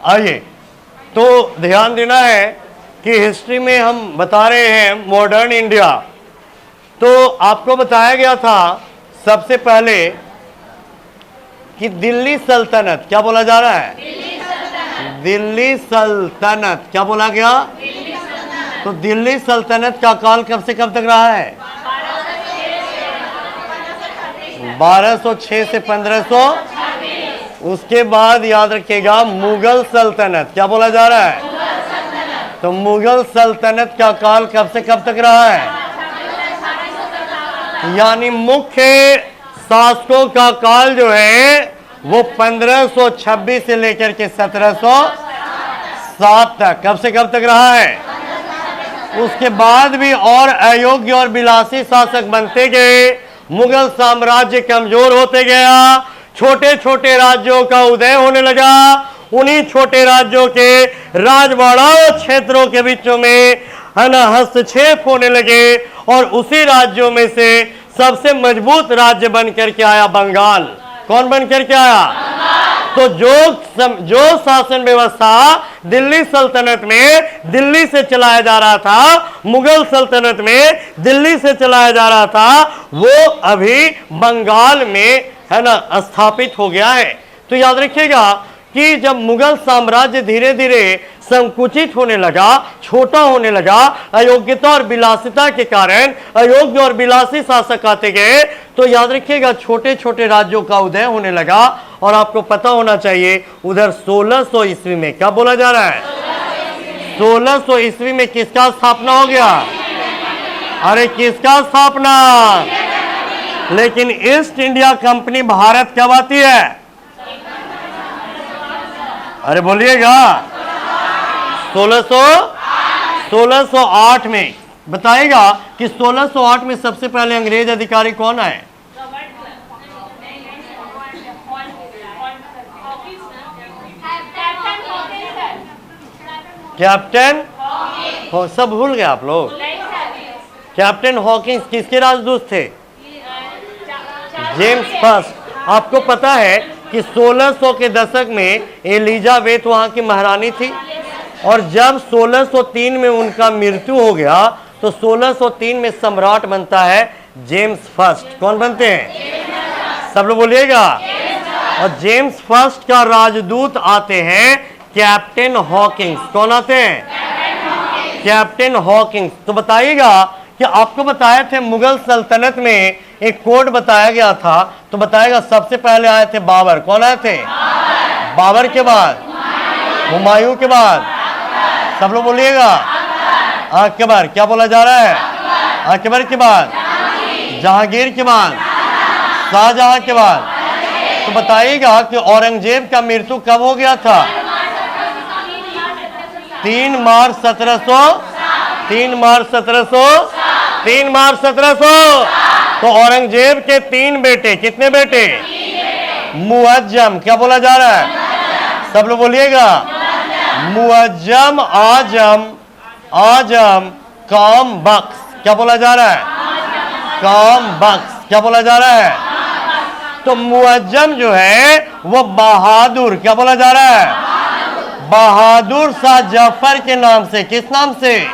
आइए, तो ध्यान देना है कि हिस्ट्री में हम बता रहे हैं मॉडर्न इंडिया। तो आपको बताया गया था सबसे पहले कि दिल्ली सल्तनत, क्या बोला जा रहा है? दिल्ली सल्तनत। क्या बोला गया? तो दिल्ली सल्तनत का काल कब से कब तक रहा है? 1206 से 1500। उसके बाद याद रखिएगा मुगल सल्तनत। क्या बोला जा रहा है? तो मुगल सल्तनत का काल कब से कब तक रहा है? यानी मुख्य शासकों का काल जो है वो 1526 से लेकर के 1707 तक। कब से कब तक रहा है? उसके बाद भी और अयोग्य और विलासी शासक बनते गए, मुगल साम्राज्य कमजोर होते गया, छोटे छोटे राज्यों का उदय होने लगा। उन्हीं छोटे राज्यों के राजवाड़ा क्षेत्रों के बीचों में हस्तक्षेप होने लगे और उसी राज्यों में से सबसे मजबूत राज्य बन करके आया बंगाल। कौन बन करके आया? तो जो शासन व्यवस्था दिल्ली सल्तनत में दिल्ली से चलाया जा रहा था, मुगल सल्तनत में दिल्ली से चलाया जा रहा था, वो अभी बंगाल में है ना स्थापित हो गया है। तो याद रखिएगा कि जब मुगल साम्राज्य धीरे धीरे संकुचित होने लगा, छोटा होने लगा, अयोग्यता और विलासिता के कारण अयोग्य और विलासी शासक आते गए, तो याद रखिएगा छोटे छोटे राज्यों का उदय होने लगा। और आपको पता होना चाहिए उधर 1600 ईस्वी में, क्या बोला जा रहा है? 1600 ईस्वी में किसका स्थापना हो गया? अरे किसका स्थापना? लेकिन ईस्ट इंडिया कंपनी भारत कब आती है? अरे बोलिएगा। 1608 में। बताएगा कि 1608 में सबसे पहले अंग्रेज अधिकारी कौन आए? कैप्टन। सब भूल गए आप लोग। कैप्टन हॉकिंस किसके राजदूत थे? James first. आपको पता है कि 1600 के दशक में एलिजाबेथ वहां की महारानी थी और जब 1603 में उनका मृत्यु हो गया तो 1603 में सम्राट बनता है जेम्स फर्स्ट। कौन बनते हैं? सब लोग बोलिएगा। और जेम्स फर्स्ट का राजदूत आते हैं कैप्टन हॉकिंस। कौन आते हैं? Captain Hawkins. तो बताइएगा कि आपको बताए थे मुगल सल्तनत में एक कोड बताया गया था, तो बताएगा सबसे पहले आए थे बाबर। कौन आए थे? बाबर के बाद हुमायूं के बाद सब लोग बोलिएगा अकबर। क्या बोला जा रहा है? अकबर के बाद जहांगीर के बाद शाहजहां के बाद। तो बताइएगा कि औरंगजेब का मृत्यु कब हो गया था? 3 मार्च 1700। तो औरंगजेब के 3 बेटे। कितने बेटे? मुअज्जम। क्या बोला जा रहा है? सब लोग बोलिएगा। मुअज्जम, आजम, काम बख्श। क्या बोला जा रहा है? काम बख्श। क्या बोला जा रहा है? तो मुअज्जम जो है वो बहादुर। क्या बोला जा रहा है? बहादुर शाह जफर के नाम से। किस नाम से?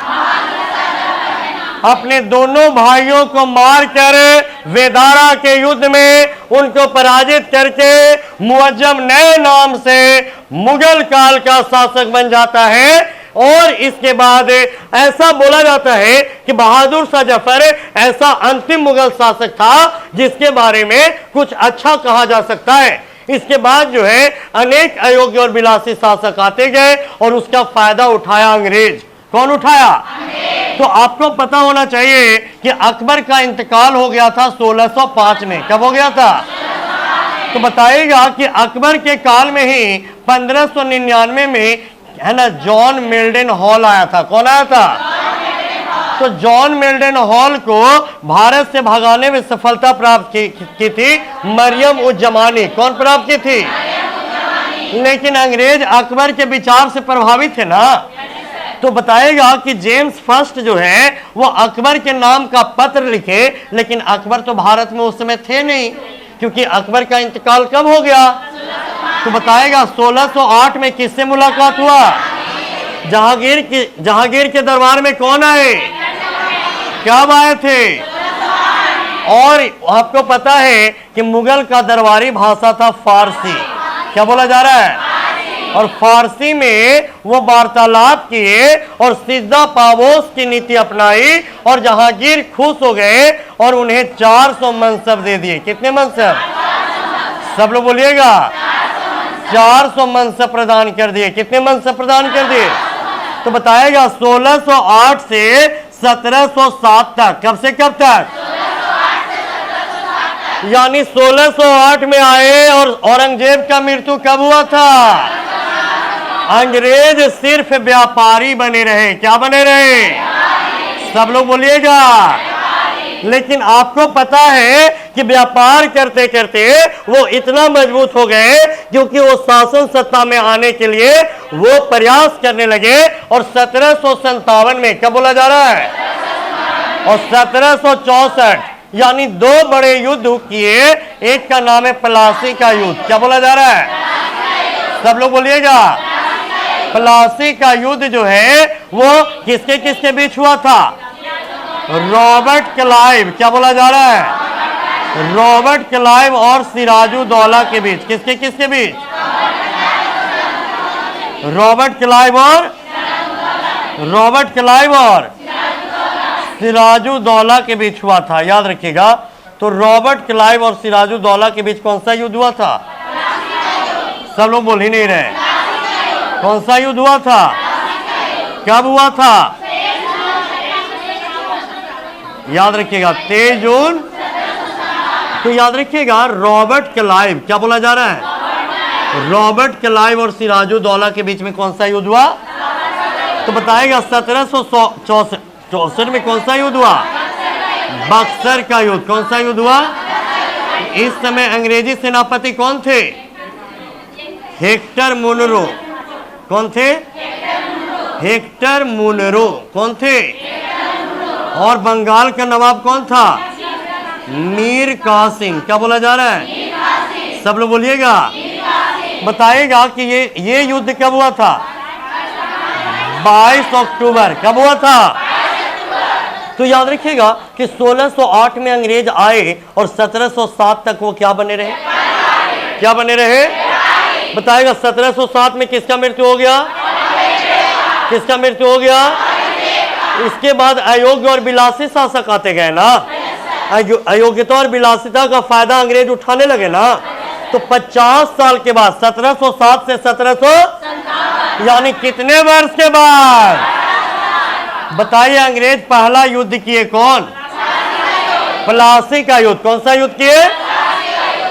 अपने दोनों भाइयों को मारकर वेदारा के युद्ध में उनको पराजित करके मुअज्जम नए नाम से मुगल काल का शासक बन जाता है। और इसके बाद ऐसा बोला जाता है कि बहादुर शाह जफर ऐसा अंतिम मुगल शासक था जिसके बारे में कुछ अच्छा कहा जा सकता है। इसके बाद जो है अनेक अयोग्य और विलासी शासक आते गए और उसका फायदा उठाया अंग्रेज। कौन उठाया? तो आपको पता होना चाहिए कि अकबर का इंतकाल हो गया था 1605 में। कब हो गया था? तो बताइएगा कि अकबर के काल में ही 1599 में है ना जॉन मिल्टन हॉल आया था। कौन आया था? तो जॉन मिल्टन हॉल को भारत से भगाने में सफलता प्राप्त की थी मरियम उज जमानी। कौन प्राप्त की थी? लेकिन अंग्रेज अकबर के विचार से प्रभावित थे ना। तो बताएगा कि जेम्स फर्स्ट जो है वो अकबर के नाम का पत्र लिखे, लेकिन अकबर तो भारत में उस समय थे नहीं। क्योंकि अकबर का इंतकाल कब हो गया? तो बताएगा 1608 में किससे मुलाकात हुआ? जहांगीर के दरबार में कौन आए? कब आए थे? और आपको पता है कि मुगल का दरबारी भाषा था फारसी। क्या बोला जा रहा है? और फारसी में वो वार्तालाप किए और सिद्धा पाबोस की नीति अपनाई और जहांगीर खुश हो गए और उन्हें 400 मनसब दे दिए। कितने मनसब? सब लोग बोलिएगा। 400 मनसब प्रदान कर दिए। कितने मनसब प्रदान कर दिए? तो बताएगा 1608 से 1707 तक। कब से कब तक? यानी 1608 में आए और औरंगजेब का मृत्यु कब हुआ था? अंग्रेज सिर्फ व्यापारी बने रहे। क्या बने रहे? सब लोग बोलिएगा। लेकिन आपको पता है कि व्यापार करते करते वो इतना मजबूत हो गए क्योंकि वो शासन सत्ता में आने के लिए वो प्रयास करने लगे। और 1757 में, क्या बोला जा रहा है? और 1764 यानी 2 बड़े युद्ध किए। एक का नाम है प्लासी का युद्ध। क्या बोला जा रहा है? सब लोग बोलिएगा। प्लासी का युद्ध जो है वो किसके किसके बीच हुआ था? Robert Clive. क्या बोला जा रहा है? रॉबर्ट क्लाइव और सिराजुद्दौला के बीच। किसके किसके बीच? रॉबर्ट क्लाइव और सिराजुद्दौला के बीच हुआ था। याद रखिएगा। तो रॉबर्ट क्लाइव और सिराजुद्दौला के बीच कौन सा युद्ध हुआ था? सब लोग बोल ही नहीं रहे। कौन सा युद्ध हुआ था? कब हुआ था? याद रखिएगा 23 जून। तो याद रखिएगा रॉबर्ट क्लाइव। क्या बोला जा रहा है? रॉबर्ट क्लाइव और सिराजुद्दौला के बीच में कौन सा युद्ध हुआ? तो बताएगा 1764 में कौन सा युद्ध हुआ? बक्सर का युद्ध। कौन सा युद्ध हुआ? इस समय अंग्रेजी सेनापति कौन थे? Hector Munro. कौन थे? Hector Munro. कौन थे? और बंगाल का नवाब कौन था? मीर कासिम। क्या बोला जा रहा है? सब लोग बोलिएगा। बताएगा कि ये युद्ध कब हुआ था? 22 अक्टूबर। कब हुआ था? तो याद रखिएगा कि 1608 में अंग्रेज आए और 1707 तक वो क्या बने रहे? क्या बने रहे? बताएगा 1707 में किसका मृत्यु हो गया? किसका मृत्यु हो गया? इसके बाद अयोग्य और विलासी शासक आते गए ना। अयोग्यता और विलासिता का फायदा अंग्रेज उठाने लगे ना। तो 50 साल के बाद 1707 से 1700 यानी कितने वर्ष के बाद? बताइए अंग्रेज पहला युद्ध किए कौन? प्लासी का युद्ध। कौन सा युद्ध किए?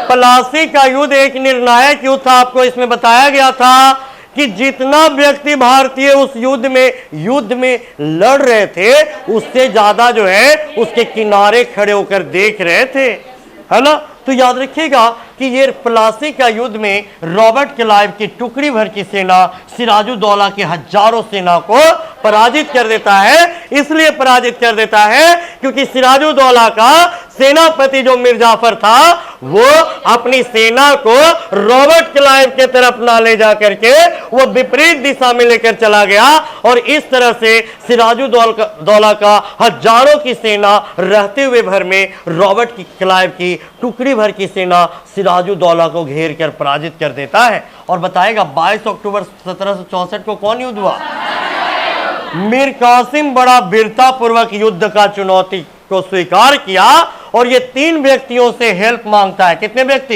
प्लासी का युद्ध एक निर्णायक युद्ध था। आपको इसमें बताया गया था कि जितना व्यक्ति भारतीय उस युद्ध में लड़ रहे थे उससे ज्यादा जो है उसके किनारे खड़े होकर देख रहे थे, है ना। तो याद रखिएगा कि ये प्लासी का युद्ध में रॉबर्ट क्लाइव की टुकड़ी भर की सेना सिराजुद्दौला की हजारों सेना को पराजित कर देता है। इसलिए पराजित कर देता है क्योंकि सिराजुद्दौला का सेनापति जो मीर जाफर था वो अपनी सेना को रॉबर्ट क्लाइव के तरफ ना ले जा करके वो विपरीत दिशा में लेकर चला गया और इस तरह से सिराजुद्दौला का हजारों की सेना रहते हुए भर में रॉबर्ट क्लाइव की टुकड़ी भर की सेना सिराजुद्दौला को घेर कर पराजित कर देता है। और बताएगा 22 अक्टूबर 1764 को कौन युद्ध हुआ? मीर कासिम बड़ा वीरता पूर्वक युद्ध का चुनौती को स्वीकार किया और ये 3 व्यक्तियों से हेल्प मांगता है। कितने व्यक्ति?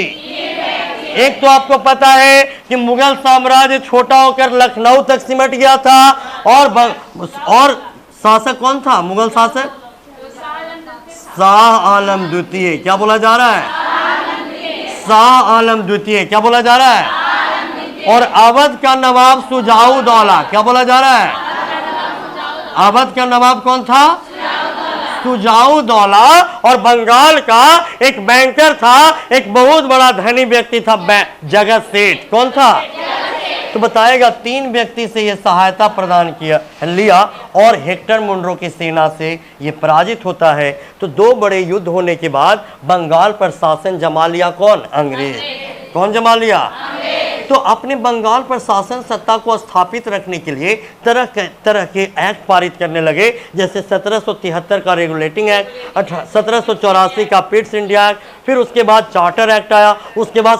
एक तो आपको पता है कि मुगल साम्राज्य छोटा होकर लखनऊ तक सिमट गया था और शासक कौन था? मुगल शासक शाह आलम द्वितीय। क्या बोला जा रहा है? शाह आलम द्वितीय। क्या बोला जा रहा है? और अवध का नवाब शुजाउद्दौला। क्या बोला जा रहा है? अवध का नवाब कौन था? शुजाउद्दौला। और बंगाल का एक बैंकर था, एक बहुत बड़ा धनी व्यक्ति था, जगत सेठ। कौन था? तो बताएगा 3 व्यक्ति से यह सहायता प्रदान किया लिया और हेक्टर मुनरो की सेना से यह पराजित होता है। तो 2 बड़े युद्ध होने के बाद बंगाल पर शासन जमा लिया कौन? अंग्रेज। कौन जमा लिया? तो अपने बंगाल पर शासन सत्ता को स्थापित रखने के लिए तरह के एक्ट पारित करने लगे, जैसे 1773 का रेगुलेटिंग एक्ट, 1784 का पिट्स इंडिया एक्ट, फिर उसके बाद चार्टर एक्ट आया, उसके बाद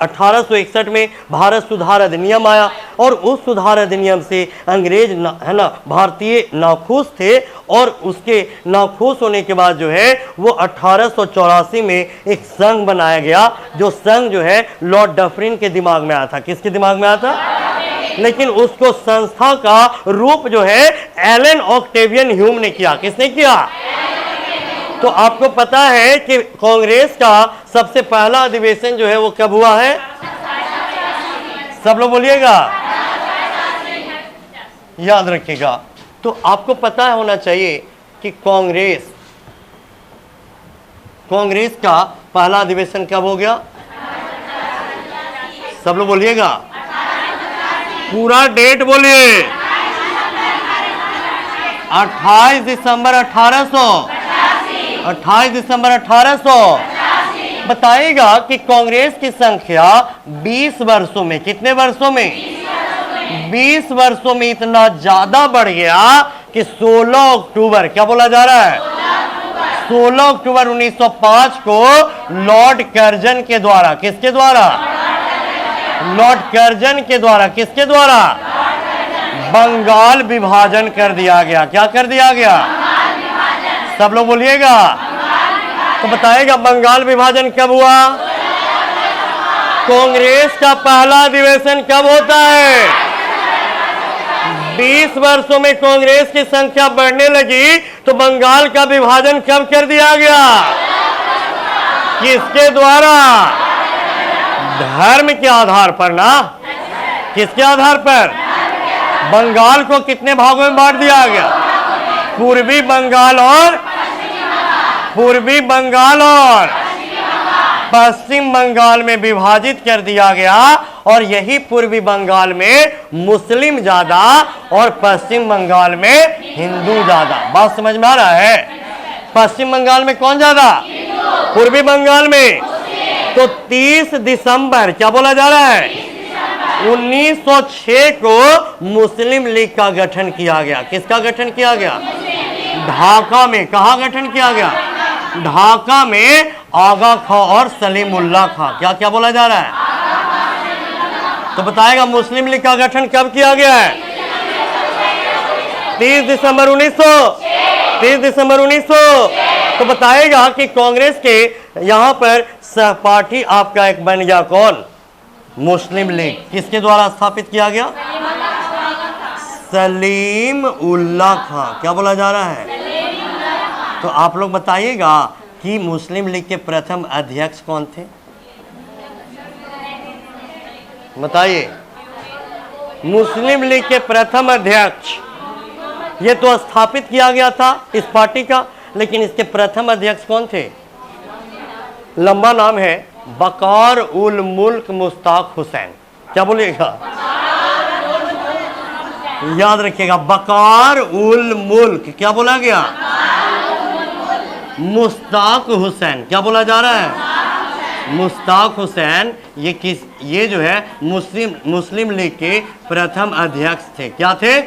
1861 में भारत सुधार अधिनियम आया। और उस सुधार अधिनियम से अंग्रेज भारतीय नाखुश थे और उसके नाखुश होने के बाद जो है वो 1884 में एक संघ बनाया गया, जो संघ जो है लॉर्ड डफरिन के दिमाग में आया था। किसके दिमाग में आया था? लेकिन उसको संस्था का रूप जो है एलन ऑक्टेवियन ह्यूम ने किया। किसने किया? तो आपको पता है कि कांग्रेस का सबसे पहला अधिवेशन जो है वो कब हुआ है? सब लोग बोलिएगा, याद रखिएगा। तो आपको पता होना चाहिए कि कांग्रेस का पहला अधिवेशन कब हो गया? सब लोग बोलिएगा, पूरा डेट बोलिए। 28 दिसंबर 1800। 28 दिसंबर 1800। बताइएगा कि कांग्रेस की संख्या 20 वर्षों में, कितने वर्षों में? 20 वर्षों में इतना ज्यादा बढ़ गया कि 16 अक्टूबर, क्या बोला जा रहा है? 16 अक्टूबर 1905 को लॉर्ड कर्जन के द्वारा, किसके द्वारा? लॉर्ड कर्जन के द्वारा। किसके द्वारा? बंगाल विभाजन कर दिया गया। क्या कर दिया गया? सब लोग बोलिएगा। तो बताइएगा बंगाल विभाजन कब हुआ? कांग्रेस का पहला अधिवेशन कब होता है? 20 वर्षों में कांग्रेस की संख्या बढ़ने लगी तो बंगाल का विभाजन कब कर दिया गया? किसके द्वारा? धर्म के आधार पर ना। किसके आधार पर? बंगाल को कितने भागों में बांट दिया गया? पूर्वी बंगाल और पश्चिम बंगाल में विभाजित कर दिया गया। और यही पूर्वी बंगाल में मुस्लिम ज्यादा और पश्चिम बंगाल में हिंदू ज्यादा। बात समझ में आ रहा है? पश्चिम बंगाल में कौन ज्यादा? पूर्वी बंगाल में। तो 30 दिसंबर, क्या बोला जा रहा है? 1906 को मुस्लिम लीग का गठन किया गया। किसका गठन किया गया? ढाका में। कहाँ गठन किया गया? ढाका में आगा खां और सलीमुल्लाह खां। क्या क्या बोला जा रहा है? तो बताएगा मुस्लिम लीग का गठन कब किया गया है? 30 दिसंबर 1900। तो बताएगा कि कांग्रेस के यहां पर सहपाठी आपका एक बन गया कौन? मुस्लिम लीग। किसके द्वारा स्थापित किया गया? सलीम उल्लाह खां। क्या बोला जा रहा है? तो आप लोग बताइएगा कि मुस्लिम लीग के प्रथम अध्यक्ष कौन थे? बताइए। मुस्लिम लीग के प्रथम अध्यक्ष, ये तो स्थापित किया गया था इस पार्टी का, लेकिन इसके प्रथम अध्यक्ष कौन थे? लंबा नाम है, बकार उल मुल्क मुश्ताक हुसैन। क्या बोलिएगा? याद रखिएगा, बकार उल मुल्क, क्या बोला गया? मुश्ताक हुसैन। क्या बोला जा रहा है? मुश्ताक हुसैन। ये जो है मुस्लिम लीग के प्रथम अध्यक्ष थे। क्या थे?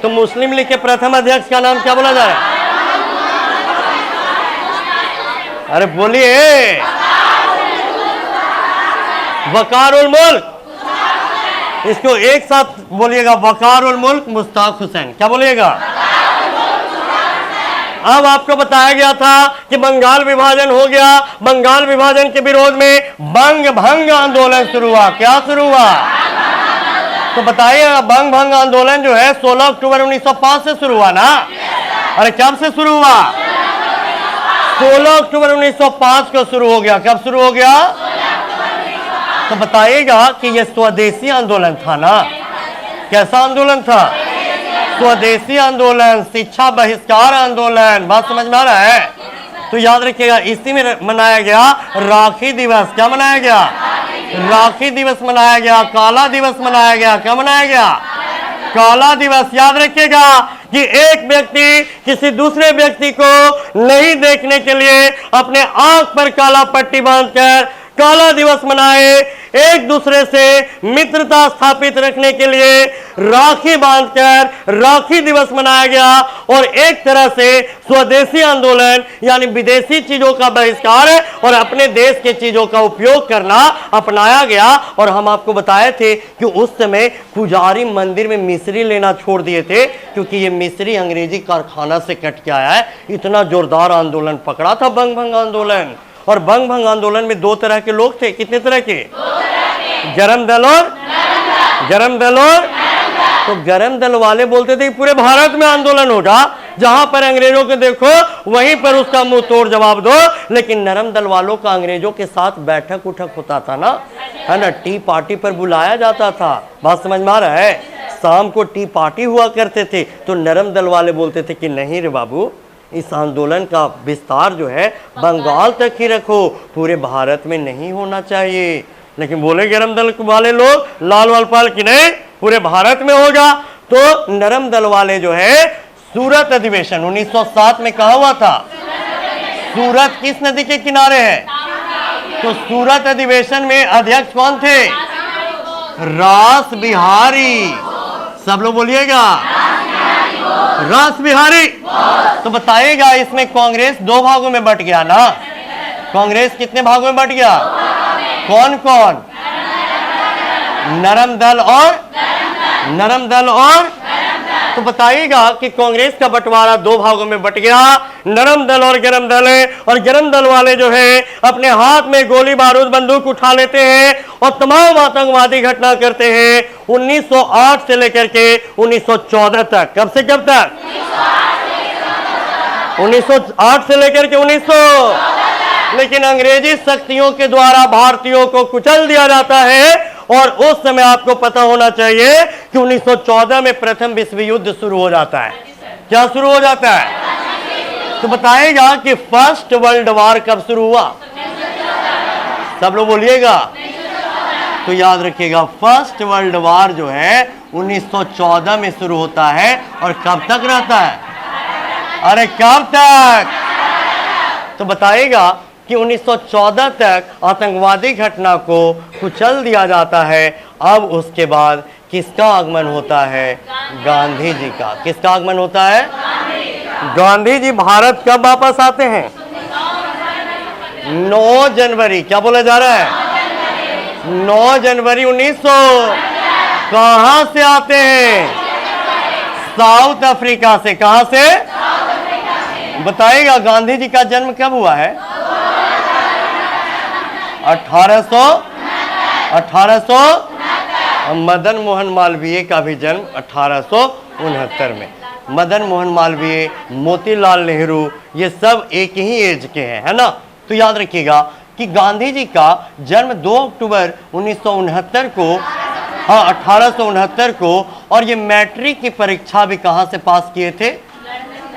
तो मुस्लिम लीग के प्रथम अध्यक्ष का नाम क्या बोला जा रहा है? अरे बोलिए। वकारउल मुल्क। इसको एक साथ बोलिएगा, वकारउल मुल्क मुश्ताक हुसैन। क्या बोलिएगा? अब आपको बताया गया था कि बंगाल विभाजन हो गया। बंगाल विभाजन के विरोध में बंग भंग आंदोलन शुरू हुआ। क्या शुरू हुआ? तो बताइए, बंग भंग आंदोलन जो है 16 अक्टूबर 1905 से शुरू हुआ ना? अरे कब से शुरू हुआ? 16 अक्टूबर 1905 को शुरू हो गया। कब शुरू हो गया? तो बताइएगा कि यह स्वदेशी आंदोलन था ना? कैसा आंदोलन था? स्वदेशी आंदोलन, शिक्षा बहिष्कार आंदोलन। बात समझ में आ रहा है? तो याद रखिएगा, इसी में मनाया गया राखी दिवस। क्या मनाया गया? राखी दिवस मनाया गया, काला दिवस मनाया गया। क्या मनाया गया? काला दिवस। याद रखिएगा कि एक व्यक्ति किसी दूसरे व्यक्ति को नहीं देखने के लिए अपने आंख पर काला पट्टी बांधकर काला दिवस मनाए, एक दूसरे से मित्रता स्थापित रखने के लिए राखी बांधकर राखी दिवस मनाया गया। और एक तरह से स्वदेशी आंदोलन यानी विदेशी चीजों का बहिष्कार और अपने देश के चीजों का उपयोग करना अपनाया गया। और हम आपको बताए थे कि उस समय पुजारी मंदिर में मिस्री लेना छोड़ दिए थे, क्योंकि ये मिस्री अंग्रेजी कारखाना से कट के आया है। इतना जोरदार आंदोलन पकड़ा था बंग भंग आंदोलन। और बंग भंग आंदोलन में दो तरह के लोग थे। कितने तरह के? गरम दल और गरम दल और तो गरम दल वाले बोलते थे पूरे भारत में आंदोलन होगा, जहां पर अंग्रेजों को देखो वहीं पर उसका मुंह तोड़ जवाब दो। लेकिन नरम दल वालों का अंग्रेजों के साथ बैठक उठक होता था ना, है ना, टी पार्टी पर बुलाया जाता था। बात समझ में आ रहा है? शाम को टी पार्टी हुआ करते थे। तो नरम दल वाले बोलते थे कि नहीं रे बाबू, इस आंदोलन का विस्तार जो है बंगाल तक ही रखो, पूरे भारत में नहीं होना चाहिए। लेकिन बोले गरम दल वाले लोग लाल वाल पाल की नहीं, पूरे भारत में होगा। तो नरम दल वाले जो है सूरत अधिवेशन 1907 में कहा हुआ था। सूरत किस नदी के किनारे है? तो सूरत अधिवेशन में अध्यक्ष कौन थे? रास बिहारी। सब लोग बोलिएगा रास बिहारी। तो बताइएगा इसमें कांग्रेस दो भागों में बट गया ना। कांग्रेस कितने भागों में बट गया? कौन कौन? नरम दल और नरम दल और तो बताइएगा कि कांग्रेस का बंटवारा दो भागों में बट गया, नरम दल और गरम दल। और गरम दल वाले जो है अपने हाथ में गोली बारूद बंदूक उठा लेते हैं और तमाम आतंकवादी घटना करते हैं 1908 से लेकर के 1914 तक। कब से कब तक? 1908 से लेकर के 1900। लेकिन अंग्रेजी शक्तियों के द्वारा भारतीयों को कुचल दिया जाता है। और उस समय आपको पता होना चाहिए कि 1914 में प्रथम विश्व युद्ध शुरू हो जाता है। क्या शुरू हो जाता है? तो बताएगा कि फर्स्ट वर्ल्ड वॉर कब शुरू हुआ? सब लोग बोलिएगा। तो याद रखिएगा फर्स्ट वर्ल्ड वॉर जो है 1914 में शुरू होता है। और कब तक रहता है? अरे कब तक? तो बताएगा कि 1914 तक आतंकवादी घटना को कुचल दिया जाता है। अब उसके बाद किसका आगमन होता है? गांधी जी का। किसका आगमन होता है? गांधी जी भारत कब वापस आते हैं? 9 जनवरी। क्या बोला जा रहा है? 9 जनवरी 1900। कहां से आते हैं? साउथ अफ्रीका से। कहां से? बताइएगा गांधी जी का जन्म कब हुआ है? 1800। मदन मोहन मालवीय का भी जन्म 1869 में। मदन मोहन मालवीय, मोतीलाल नेहरू, ये सब एक ही एज के हैं, है ना। तो याद रखिएगा कि गांधी जी का जन्म 2 अक्टूबर 1969 को, हाँ 1869 को। और ये मैट्रिक की परीक्षा भी कहां से पास किए थे?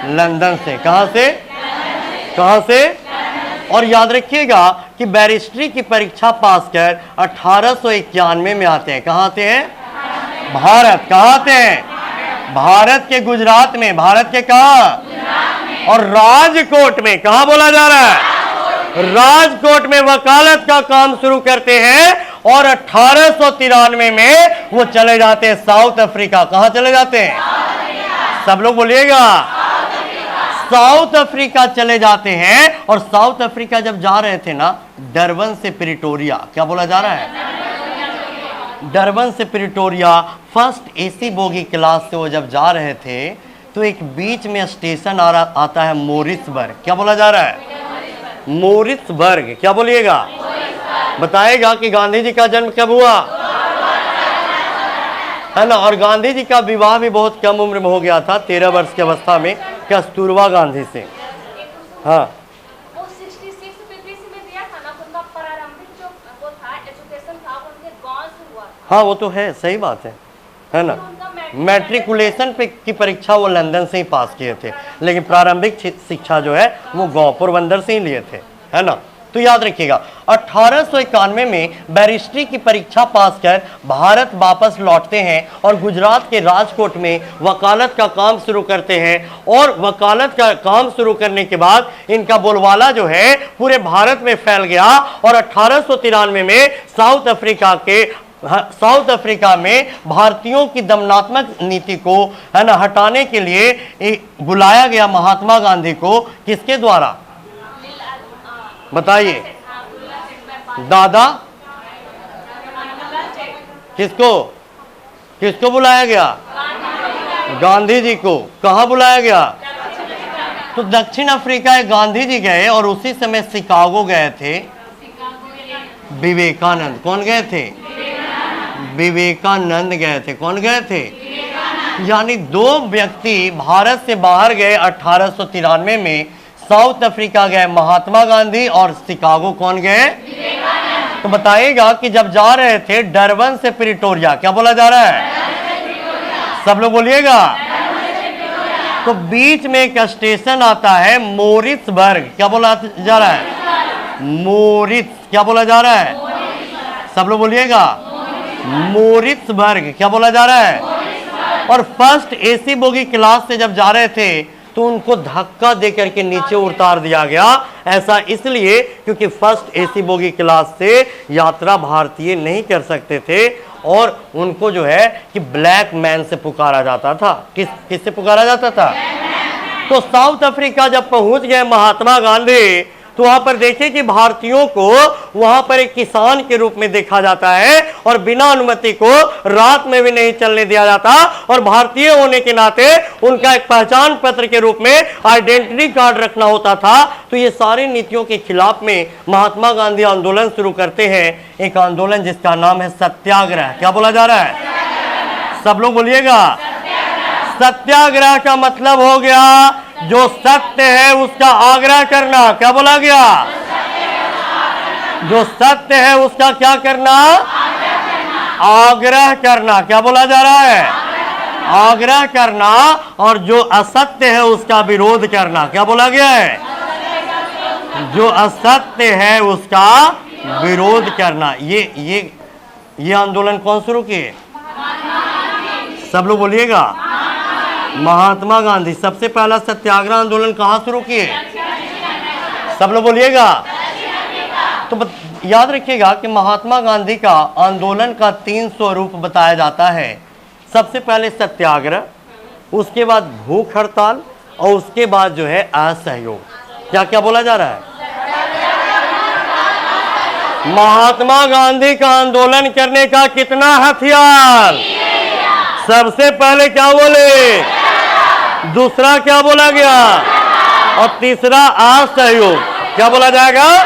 लंदन से। कहां से? कहां से? और याद रखिएगा कि बैरिस्ट्री की परीक्षा पास कर 1891 में आते हैं। कहां आते हैं? भारत। कहां आते हैं? भारत के गुजरात में। भारत के कहां? और राजकोट में। कहां बोला जा रहा है? राजकोट में वकालत का काम शुरू करते हैं। और 1893 में वो चले जाते हैं साउथ अफ्रीका। कहां चले जाते हैं? सब लोग बोलिएगा। साउथ अफ्रीका चले जाते हैं। और साउथ अफ्रीका जब जा रहे थे ना, डरबन से प्रिटोरिया। क्या बोला जा रहा है? डरबन से Pretoria first AC bogie class से वो जब जा रहे थे तो एक बीच में स्टेशन आता है मोरिसबर्ग। क्या बोला जा रहा है? मोरिसबर्ग। क्या बोलिएगा? बताएगा कि गांधी जी का जन्म कब हुआ, है ना। और गांधी जी का विवाह भी बहुत कम उम्र में हो गया था, 13 वर्ष की अवस्था में, कस्तूरबा गांधी से। हाँ वो 66 में दिया था ना, उनका प्रारंभिक जो वो था एजुकेशन था वो उनके गांव से हुआ था। हाँ वो तो है, सही बात है ना। मैट्रिकुलेशन पे की परीक्षा वो लंदन से ही पास किए थे, लेकिन प्रारंभिक शिक्षा जो है वो गाँव पोरबंदर से ही लिए थे, है ना। तो याद रखिएगा 1891 में बैरिस्ट्री की परीक्षा पास कर भारत वापस लौटते हैं और गुजरात के राजकोट में वकालत का काम शुरू करते हैं। और वकालत का काम शुरू करने के बाद इनका बोलबाला जो है पूरे भारत में फैल गया और 1893 में साउथ अफ्रीका में भारतीयों की दमनात्मक नीति को है ना हटाने के लिए बुलाया गया महात्मा गांधी को। किसके द्वारा बताइए? दादा किसको बुलाया गया? गांधी जी को। कहां बुलाया गया? तो दक्षिण अफ्रीका गांधी जी गए और उसी समय शिकागो गए थे विवेकानंद। कौन गए थे? विवेकानंद गए थे। कौन गए थे? यानी दो व्यक्ति भारत से बाहर गए 1893 में। साउथ अफ्रीका गए महात्मा गांधी और शिकागो कौन गए? तो बताइएगा कि जब जा रहे थे डरबन से प्रिटोरिया, क्या बोला जा रहा है? सब लोग बोलिएगा। तो बीच में एक स्टेशन आता है मोरिसबर्ग। क्या बोला जा रहा है? मोरिस। क्या बोला जा रहा है? सब लोग बोलिएगा। मोरिसबर्ग। क्या बोला जा रहा है? और फर्स्ट एसी बोगी क्लास से जब जा रहे थे तो उनको धक्का देकर के नीचे उतार दिया गया। ऐसा इसलिए क्योंकि फर्स्ट एसी बोगी क्लास से यात्रा भारतीय नहीं कर सकते थे और उनको जो है कि ब्लैक मैन से पुकारा जाता था। किससे पुकारा जाता था? तो साउथ अफ्रीका जब पहुंच गए महात्मा गांधी तो वहां पर देखिए कि भारतीयों को वहां पर एक किसान के रूप में देखा जाता है और बिना अनुमति को रात में भी नहीं चलने दिया जाता। और भारतीय होने के नाते उनका एक पहचान पत्र के रूप में आइडेंटिटी कार्ड रखना होता था। तो ये सारी नीतियों के खिलाफ में महात्मा गांधी आंदोलन शुरू करते हैं। एक आंदोलन जिसका नाम है सत्याग्रह। क्या बोला जा रहा है? सब लोग बोलिएगा। सत्याग्रह का मतलब हो गया जो सत्य है उसका आग्रह करना। क्या बोला गया? जो सत्य है उसका क्या करना? आग्रह करना। क्या बोला जा रहा है? आग्रह करना। और जो असत्य है उसका विरोध करना। क्या बोला गया है? जो असत्य है उसका विरोध करना। ये आंदोलन कौन शुरू किए? सब लोग बोलिएगा। महात्मा गांधी। सबसे पहला सत्याग्रह आंदोलन कहां शुरू किए? सब लोग बोलिएगा। तो याद रखिएगा कि महात्मा गांधी का आंदोलन का 3 स्वरूप बताया जाता है। सबसे पहले सत्याग्रह, उसके बाद भूख हड़ताल और उसके बाद जो है असहयोग। क्या क्या बोला जा रहा है? महात्मा गांधी का आंदोलन करने का कितना हथियार? सबसे पहले क्या बोले? दूसरा क्या बोला गया? और तीसरा असहयोग। क्या बोला जाएगा?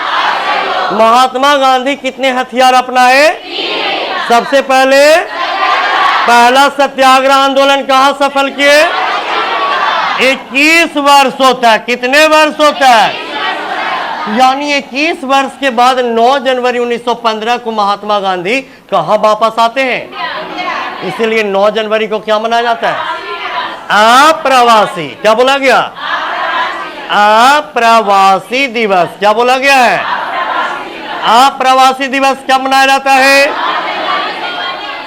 महात्मा गांधी कितने हथियार अपनाए? सबसे पहले पहला सत्याग्रह आंदोलन कहां सफल किए? 21 वर्षों तक। कितने वर्षों तक? यानी 21 वर्ष के बाद 9 जनवरी 1915 को महात्मा गांधी कहां वापस आते हैं? इसीलिए 9 जनवरी को क्या मनाया जाता है? अप्रवासी। क्या बोला गया? अप्रवासी दिवस। क्या बोला गया है? अप्रवासी दिवस कब मनाया जाता है?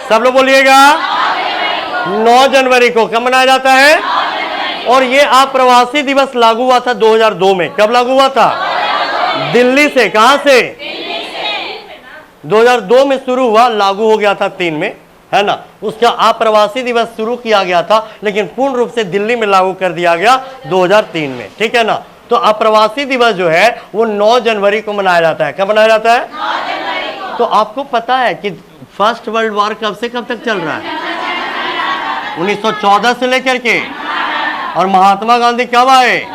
सब लोग बोलिएगा। 9 जनवरी को कब मनाया जाता है? और ये अप्रवासी दिवस लागू हुआ था 2002 में। कब लागू हुआ था? दिल्ली से। कहां से? 2002 में शुरू हुआ, लागू हो गया था 3 में, है ना। उसका अप्रवासी दिवस शुरू किया गया था लेकिन पूर्ण रूप से दिल्ली में लागू कर दिया गया 2003 में। ठीक है ना। तो अप्रवासी दिवस जो है वो 9 जनवरी को मनाया जाता है। कब मनाया जाता है? 9 जनवरी को। तो आपको पता है कि फर्स्ट वर्ल्ड वॉर कब से कब तक चल रहा है? 1914 से लेकर के। और महात्मा गांधी कब आए?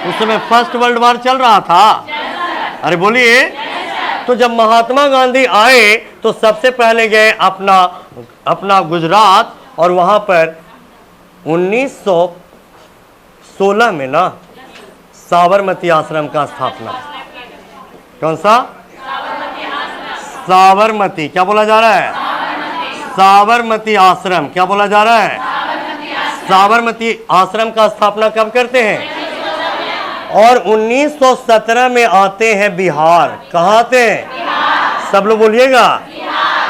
उस समय फर्स्ट वर्ल्ड वॉर चल रहा था। अरे बोलिए। तो जब महात्मा गांधी आए तो सबसे पहले गए अपना गुजरात और वहां पर 1916 में ना साबरमती आश्रम का स्थापना। कौन सा? साबरमती। क्या बोला जा रहा है? साबरमती आश्रम। क्या बोला जा रहा है? साबरमती आश्रम का स्थापना कब करते हैं? और 1917 में आते हैं बिहार। कहाँ आते हैं? सब लोग बोलिएगा।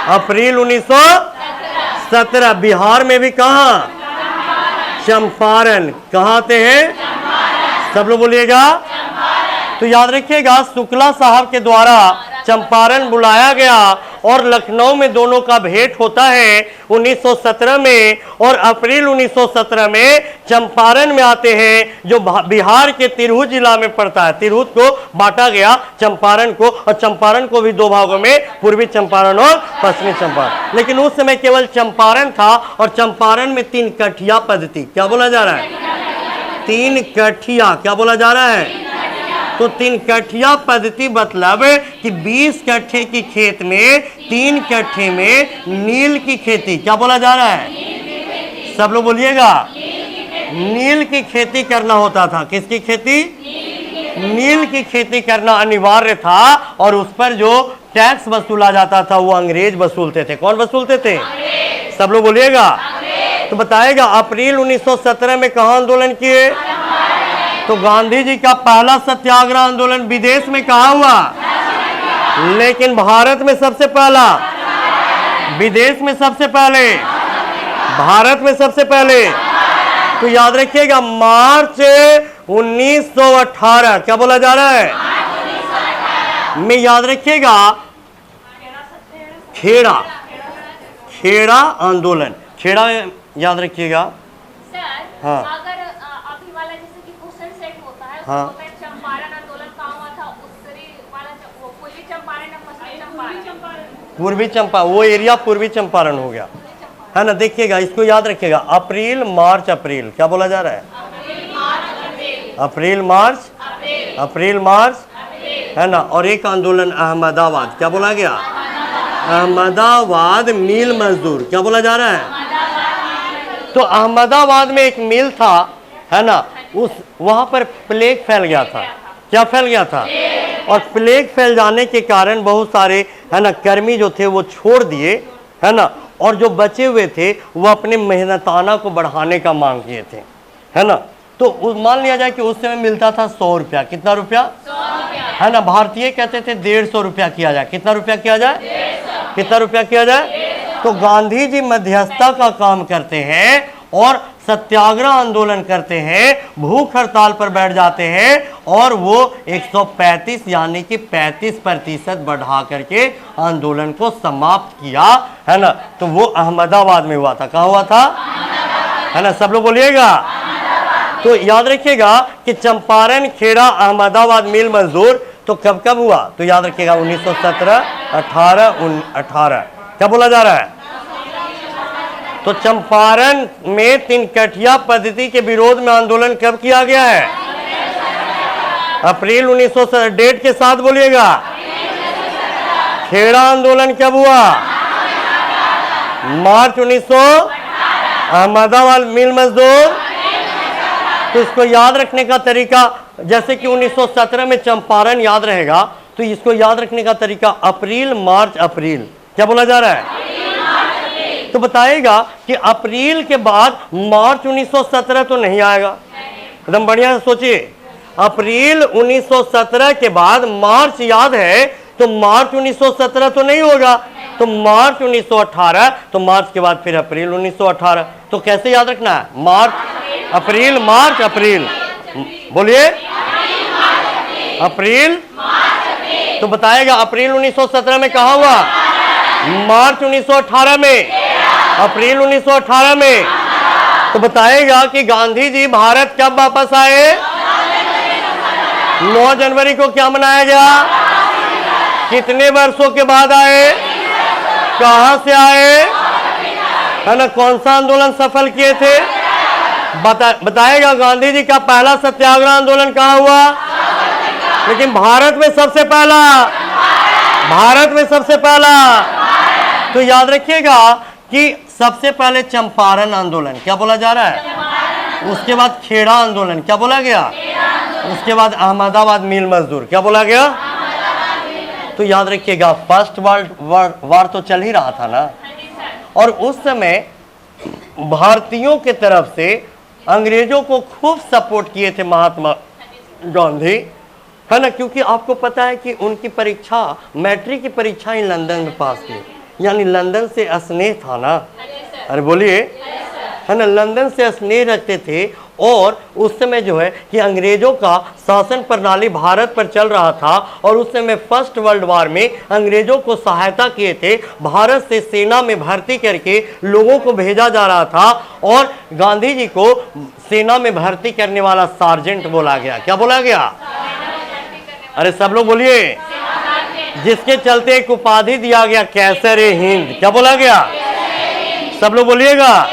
अप्रैल 1917 बिहार में भी कहाँ? चंपारण। कहाँ आते हैं? सब लोग बोलिएगा। तो याद रखिएगा, शुक्ला साहब के द्वारा चंपारण बुलाया गया और लखनऊ में दोनों का भेंट होता है 1917 में, और अप्रैल 1917 में चंपारण में आते हैं, जो बिहार के तिरहुत जिला में पड़ता है। तिरहुत को बांटा गया चंपारण को, और चंपारण को भी दो भागों में, पूर्वी चंपारण और पश्चिमी चंपारण। लेकिन उस समय केवल चंपारण था, और चंपारण में 3 कठिया पद्धति। क्या बोला जा रहा है? 3 कठिया। क्या बोला जा रहा है? तो 3 कठिया पद्धति मतलब कि 20 कट्ठे की खेत में 3 कट्ठे में नील की खेती। क्या बोला जा रहा है? सब लोग बोलिएगा। नील की खेती करना होता था। किसकी खेती? नील की खेती करना अनिवार्य था, और उस पर जो टैक्स वसूला जाता था वो अंग्रेज वसूलते थे। कौन वसूलते थे? सब लोग बोलिएगा। तो बताएगा अप्रैल 1917 में कहाँ आंदोलन किए? तो गांधी जी का पहला सत्याग्रह आंदोलन विदेश में कहाँ हुआ? लेकिन भारत में सबसे पहला, विदेश में सबसे पहले, भारत में सबसे पहले। तो याद रखिएगा, मार्च 1918। क्या बोला जा रहा है? में याद रखिएगा, खेड़ा, खेड़ा आंदोलन। खेड़ा याद रखिएगा। सर, हाँ। अगर अभी वाला जैसे कि क्वेश्चन सेट होता है, हाँ। तो चंपारण आंदोलन कहाँ हुआ था? उत्तरी वाला वो पूर्वी चंपारण या पश्चिमी चंपारण? पूर्वी चंपा, वो एरिया पूर्वी चंपारण हो गया, है ना। देखिएगा, इसको याद रखिएगा। अप्रैल मार्च अप्रैल। क्या बोला जा रहा है? अप्रैल मार्च, अप्रैल मार्च, है ना। और एक आंदोलन अहमदाबाद। क्या बोला गया? अहमदाबाद मिल मजदूर। क्या बोला जा रहा है? तो अहमदाबाद में एक मिल था, है ना, उस वहां पर प्लेग फैल गया था। क्या फैल गया था? और प्लेग फैल जाने के कारण बहुत सारे, है ना, कर्मी जो थे वो छोड़ दिए, है ना, और जो बचे हुए थे वो अपने मेहनताना को बढ़ाने का मांग किए थे, है ना। तो मान लिया जाए कि उस समय मिलता था 100 रुपया। कितना रुपया? 100 है ना। भारतीय कहते थे 150 रुपया किया जाए। कितना रुपया किया जाए? 150। कितना रुपया किया जाए? तो गांधी जी मध्यस्थता का काम करते हैं और सत्याग्रह आंदोलन करते हैं, भूख हड़ताल पर बैठ जाते हैं, और वो 135 यानी कि 35% बढ़ा करके आंदोलन को समाप्त किया, है ना। तो वो अहमदाबाद में हुआ था। कहाँ हुआ था? है ना। सब लोग बोलिएगा। तो याद रखिएगा कि चंपारण, खेड़ा, अहमदाबाद मिल मजदूर तो कब कब हुआ? तो याद रखिएगा 1917, 18। क्या बोला जा रहा है? तो चंपारण में 3 कठिया पद्धति के विरोध में आंदोलन कब किया गया है? अप्रैल 1917। डेट के साथ बोलिएगा। खेड़ा आंदोलन कब हुआ? मार्च 1900। अहमदाबाद मिल मजदूर। तो इसको याद रखने का तरीका, जैसे कि 1917 में चंपारण याद रहेगा, तो इसको याद रखने का तरीका अप्रैल मार्च अप्रैल। क्या बोला जा रहा है? तो बताएगा कि अप्रैल के बाद मार्च 1917 तो नहीं आएगा। एकदम बढ़िया से सोचिए, अप्रैल 1917 के बाद मार्च याद है, तो मार्च 1917 तो नहीं होगा, तो मार्च 1918, तो मार्च के बाद फिर अप्रैल 1918। तो कैसे याद रखना है? मार्च अप्रैल मार्च अप्रैल। बोलिए। अप्रैल। तो बताएगा अप्रैल 1917 में कहाँ हुआ? मार्च 1918 में, अप्रैल 1918 में। तो बताएगा कि गांधी जी भारत कब वापस आए? 9 जनवरी को। क्या मनाया गया? कितने वर्षों के बाद आए? कहां से आए? है ना। कौन सा आंदोलन सफल किए थे? बताएगा गांधी जी का पहला सत्याग्रह आंदोलन कहाँ हुआ? लेकिन भारत में सबसे पहला, भारत में सबसे पहला। तो याद रखिएगा कि सबसे पहले चंपारण आंदोलन। क्या बोला जा रहा है? उसके बाद खेड़ा आंदोलन। क्या बोला गया? उसके बाद अहमदाबाद मिल मजदूर। क्या बोला गया? तो याद रखिएगा, फर्स्ट वर्ल्ड वार तो चल ही रहा था ना, और उस समय भारतीयों के तरफ से अंग्रेजों को खूब सपोर्ट किए थे महात्मा गांधी, है ना, क्योंकि आपको पता है कि उनकी परीक्षा, मैट्रिक की परीक्षा ही लंदन में पास की, यानी लंदन से स्नेह था ना। अरे बोलिए, है ना, लंदन से स्नेह रखते थे। और उस समय जो है कि अंग्रेजों का शासन प्रणाली भारत पर चल रहा था, और उस समय फर्स्ट वर्ल्ड वार में अंग्रेजों को सहायता किए थे, भारत से सेना में भर्ती करके लोगों को भेजा जा रहा था, और गांधी जी को सेना में भर्ती करने वाला सार्जेंट बोला गया। क्या बोला गया? अरे सब लोग बोलिए, जिसके चलते एक उपाधि दिया गया, कैसर-ए हिंद। क्या बोला गया? सब लोग बोलिएगा।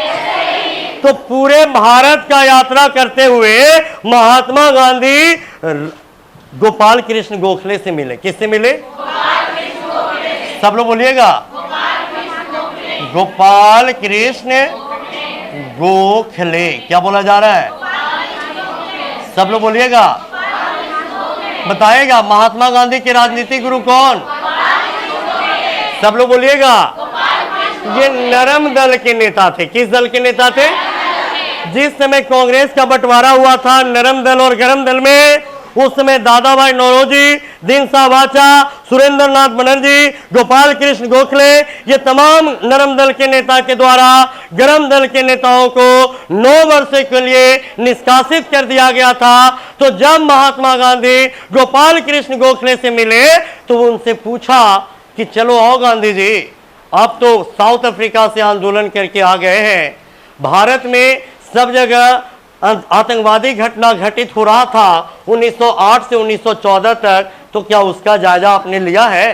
तो पूरे भारत का यात्रा करते हुए महात्मा गांधी गोपाल कृष्ण गोखले से मिले। किससे मिले? सब लोग बोलिएगा। गोपाल कृष्ण गोखले। क्या बोला जा रहा है? सब लोग बोलिएगा। बताएगा महात्मा गांधी के राजनीतिक गुरु कौन? सब लोग बोलिएगा। ये नरम दल के नेता थे। किस दल के नेता थे? जिस समय कांग्रेस का बंटवारा हुआ था नरम दल और गरम दल में, उस समय दादा भाई नौरोजी, दीनसा वाचा, सुरेंद्र नाथ बनर्जी, गोपाल कृष्ण गोखले, ये तमाम नरम दल के नेता के द्वारा गरम दल के नेताओं को 9 वर्ष के लिए निष्कासित कर दिया गया था। तो जब महात्मा गांधी गोपाल कृष्ण गोखले से मिले तो उनसे पूछा कि चलो आओ गांधी जी, आप तो साउथ अफ्रीका से आंदोलन करके आ गए हैं, भारत में सब जगह आतंकवादी घटना घटित हो रहा था 1908 से 1914 तक, तो क्या उसका जायजा आपने लिया है?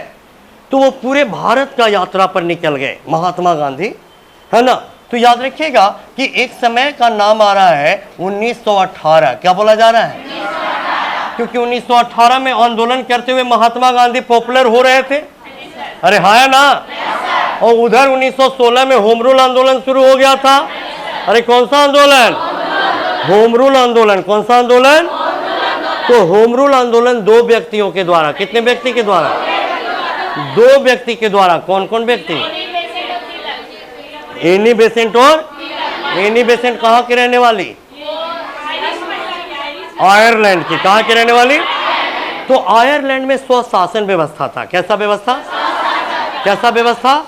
तो वो पूरे भारत का यात्रा पर निकल गए महात्मा गांधी, है ना। तो याद रखिएगा कि एक समय का नाम आ रहा है 1918। क्या बोला जा रहा है? क्योंकि 1918 में आंदोलन करते हुए महात्मा गांधी पॉपुलर हो रहे थे। अरे हाँ है ना। और उधर 1916 में होम रूल आंदोलन शुरू हो गया था। अरे कौन सा आंदोलन? होम रूल आंदोलन। कौन सा आंदोलन? तो होम रूल आंदोलन 2 व्यक्तियों के द्वारा। कितने व्यक्ति के द्वारा? 2 व्यक्ति के द्वारा। कौन कौन व्यक्ति? एनी बेसेंट और एनी बेसेंट कहाँ की रहने वाली? आयरलैंड की। कहाँ की रहने वाली? तो आयरलैंड में स्वशासन व्यवस्था था। कैसा व्यवस्था? कैसा व्यवस्था?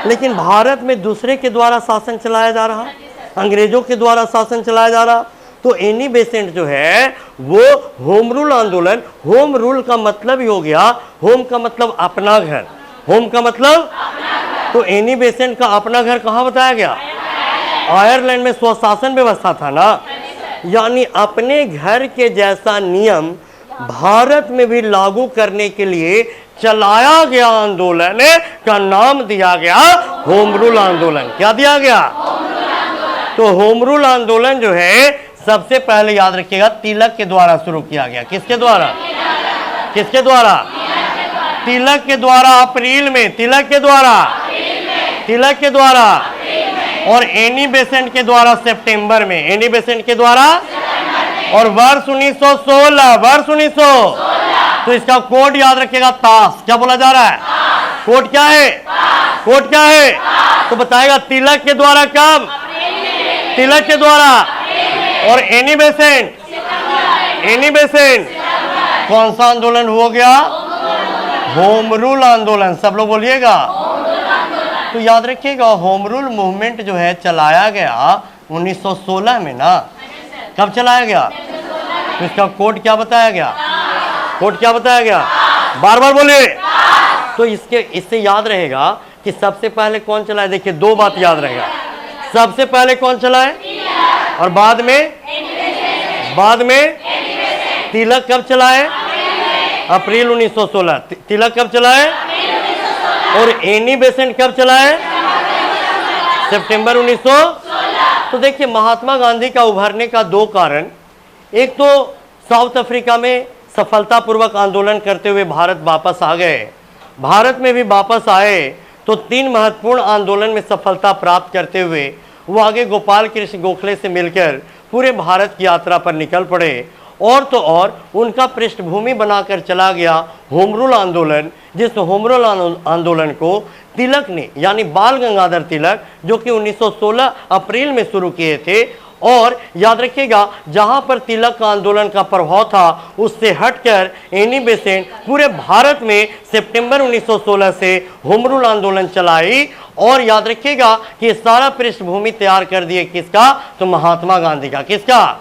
लेकिन भारत में दूसरे के द्वारा शासन चलाया जा रहा, अंग्रेजों के द्वारा शासन चलाया जा रहा। तो एनी बेसेंट जो है वो होम रूल आंदोलन, होम रूल का मतलब ही हो गया, होम का मतलब अपना घर, होम का मतलब, तो एनी बेसेंट का अपना घर कहाँ बताया गया? आयरलैंड में स्वशासन व्यवस्था था ना, यानी अपने घर के जैसा नियम भारत में भी लागू करने के लिए चलाया गया आंदोलन का नाम दिया गया होम रूल आंदोलन। क्या दिया गया? तो होम रूल आंदोलन जो है सबसे पहले याद रखिएगा तिलक के द्वारा शुरू किया गया। किसके द्वारा? किसके द्वारा? तिलक के द्वारा। अप्रैल में। तिलक के द्वारा। तिलक के द्वारा। और एनी बेसेंट के द्वारा सितंबर में। एनी बेसेंट के द्वारा। और वर्ष 1916। वर्ष 1900। तो इसका कोड याद रखिएगा ताश। क्या बोला जा रहा है? कोड क्या है? कोड क्या है? तो बताएगा तिलक के द्वारा। कब? तिलक के द्वारा। और एनी बेसेंट। एनी बेसेंट कौन सा आंदोलन हो गया? होम रूल आंदोलन। सब लोग बोलिएगा। तो याद रखिएगा होम रूल मूवमेंट जो है चलाया गया 1916 में ना। कब चलाया गया? तो इसका कोड क्या बताया गया? कोड क्या बताया गया? बार बार बोलिए। तो इससे याद रहेगा कि सबसे पहले कौन चलाए। देखिए 2 बात याद रहेगा। सबसे पहले कौन चलाए और बाद में तिलक कब चलाए? अप्रैल 1916। तिलक कब चलाए? और एनी बेसेंट कब चलाए? सितंबर 1916। तो देखिए महात्मा गांधी का उभरने का 2 कारण, एक तो साउथ अफ्रीका में सफलतापूर्वक आंदोलन करते हुए भारत वापस आ गए। भारत में भी वापस आए तो 3 महत्वपूर्ण आंदोलन में सफलता प्राप्त करते हुए वो आगे गोपाल कृष्ण गोखले से मिलकर पूरे भारत की यात्रा पर निकल पड़े। और तो और उनका पृष्ठभूमि बनाकर चला गया होम रूल आंदोलन, जिस होम रूल आंदोलन को तिलक ने, यानी बाल गंगाधर तिलक, जो कि 1916 अप्रैल में शुरू किए थे, और याद रखिएगा जहां पर तिलक का आंदोलन का प्रभाव था उससे हटकर एनी बेसेंट पूरे भारत में सितंबर 1916 से होम रूल आंदोलन चलाई। और याद रखिएगा कि सारा पृष्ठभूमि तैयार कर दिए किसका, तो महात्मा गांधी का। किसका?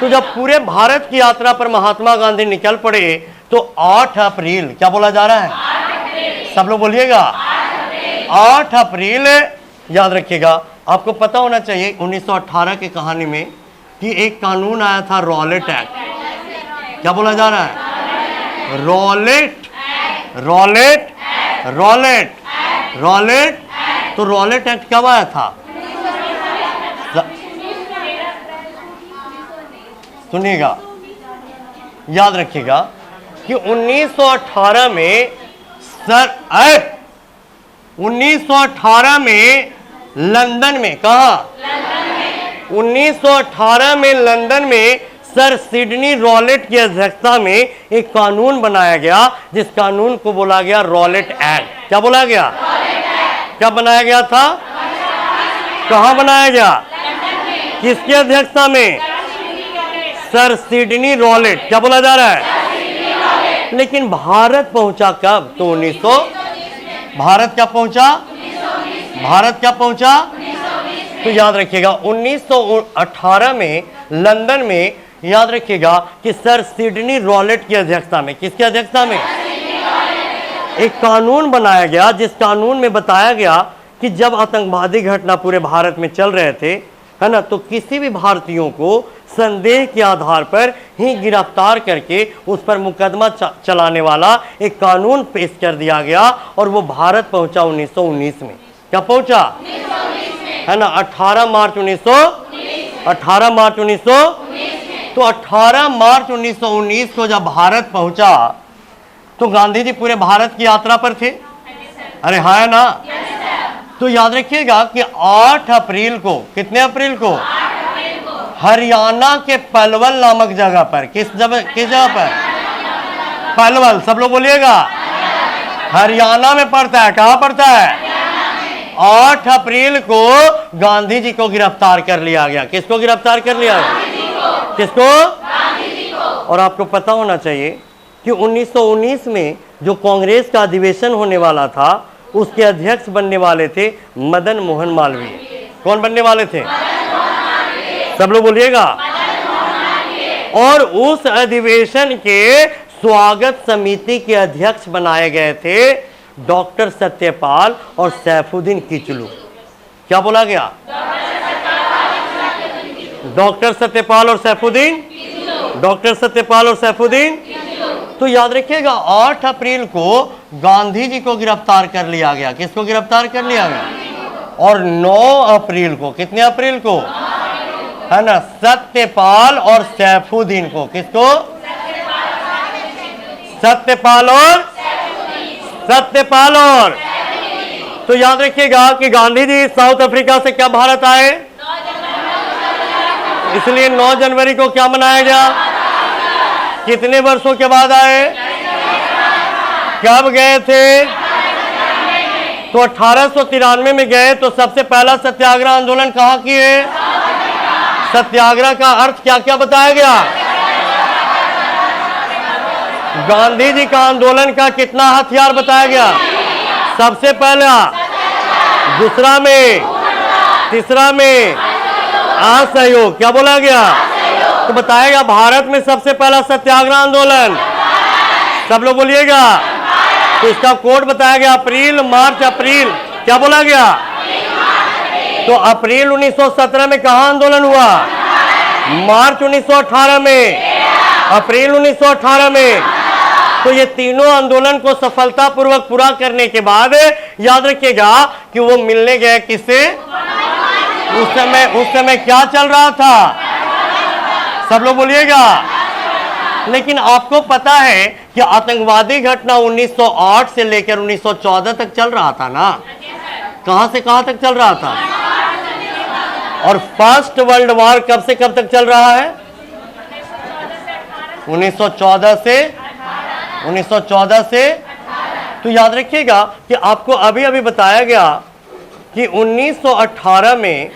तो जब पूरे भारत की यात्रा पर महात्मा गांधी निकल पड़े तो 8 अप्रैल, क्या बोला जा रहा है, सब लोग बोलिएगा, 8 अप्रैल याद रखिएगा। आपको पता होना चाहिए 1918 की कहानी में कि एक कानून आया था रॉलेट एक्ट। क्या बोला जा रहा है, रॉलेट, रॉलेट, रॉलेट, रॉलेट। तो रॉलेट एक्ट कब आया था, सुनिएगा, याद रखिएगा कि 1918 में 1918 में लंदन में, कहा, 1918 में लंदन में सर सिडनी रॉलेट की अध्यक्षता में एक कानून बनाया गया जिस कानून को बोला गया रॉलेट एक्ट। क्या बोला गया, क्या बनाया गया था, कहां बनाया गया, किसकी अध्यक्षता में, सर सिडनी रॉलेट। क्या बोला जा रहा है, लेकिन भारत पहुंचा कब, तो 1900, भारत क्या पहुंचा, भारत क्या पहुंचा, तो याद रखिएगा 1918 में लंदन में, याद रखिएगा कि सर सिडनी रॉलेट की अध्यक्षता में, किसकी अध्यक्षता में, एक कानून बनाया गया जिस कानून में बताया गया कि जब आतंकवादी घटना पूरे भारत में चल रहे थे, है ना, तो किसी भी भारतीयों को संदेह के आधार पर ही गिरफ्तार करके उस पर मुकदमा चलाने वाला एक कानून पेश कर दिया गया और वो भारत पहुंचा 1919 में। क्या पहुंचा, है ना, 18 मार्च 1919। तो 18 मार्च 1919 को जब भारत पहुंचा तो गांधी जी पूरे भारत की यात्रा पर थे। अरे हाँ है ना। तो याद रखिएगा कि 8 अप्रैल को, कितने अप्रैल को, हरियाणा के पलवल नामक जगह पर, किस जगह पर, पलवल, सब लोग बोलिएगा, हरियाणा में पड़ता है। कहां पड़ता है, 8 अप्रैल को गांधी जी को गिरफ्तार कर लिया गया। किसको गिरफ्तार कर लिया गया, किसको, और आपको पता होना चाहिए कि 1919 में जो कांग्रेस का अधिवेशन होने वाला था उसके अध्यक्ष बनने वाले थे मदन मोहन मालवीय। कौन बनने वाले थे, सब लोग बोलिएगा। और उस अधिवेशन के स्वागत समिति के अध्यक्ष बनाए गए थे डॉक्टर सत्यपाल और सैफुद्दीन किचलू। क्या बोला गया, डॉक्टर सत्यपाल और सैफुद्दीन, डॉक्टर सत्यपाल और सैफुद्दीन। तो याद रखिएगा 8 अप्रैल को गांधी जी को गिरफ्तार कर लिया गया। किसको गिरफ्तार कर लिया गया, और 9 अप्रैल को, कितने अप्रैल को, है ना, सत्यपाल और सैफुद्दीन को, किसको, सत्यपाल और, सत्यपाल और। तो याद रखिएगा कि गांधी जी साउथ अफ्रीका से कब भारत आए, इसलिए 9 जनवरी को क्या मनाया गया, कितने वर्षों के बाद आए, कब गए थे, तो 1893 में गए। तो सबसे पहला सत्याग्रह आंदोलन कहाँ किए, सत्याग्रह का अर्थ क्या क्या बताया गया, गांधी जी का आंदोलन का कितना हथियार बताया गया, सबसे पहला, दूसरा में, तीसरा में असहयोग। क्या बोला गया, तो बताया गया भारत में सबसे पहला सत्याग्रह आंदोलन, सब लोग बोलिएगा। तो इसका कोड बताया गया अप्रैल, मार्च, अप्रैल। क्या बोला गया, तो अप्रैल 1917 में कहां आंदोलन हुआ, मार्च 1918 में, अप्रैल 1918 में। तो ये तीनों आंदोलन को सफलतापूर्वक पूरा करने के बाद याद रखिएगा कि वो मिलने गए किससे, उस समय क्या चल रहा था, सब लोग बोलिएगा। लेकिन आपको पता है कि आतंकवादी घटना 1908 से लेकर 1914 तक चल रहा था ना, कहां से कहां तक चल रहा था, और फर्स्ट वर्ल्ड वॉर कब से कब तक चल रहा है, 1914 से। तो याद रखिएगा कि आपको अभी अभी बताया गया कि 1918 में,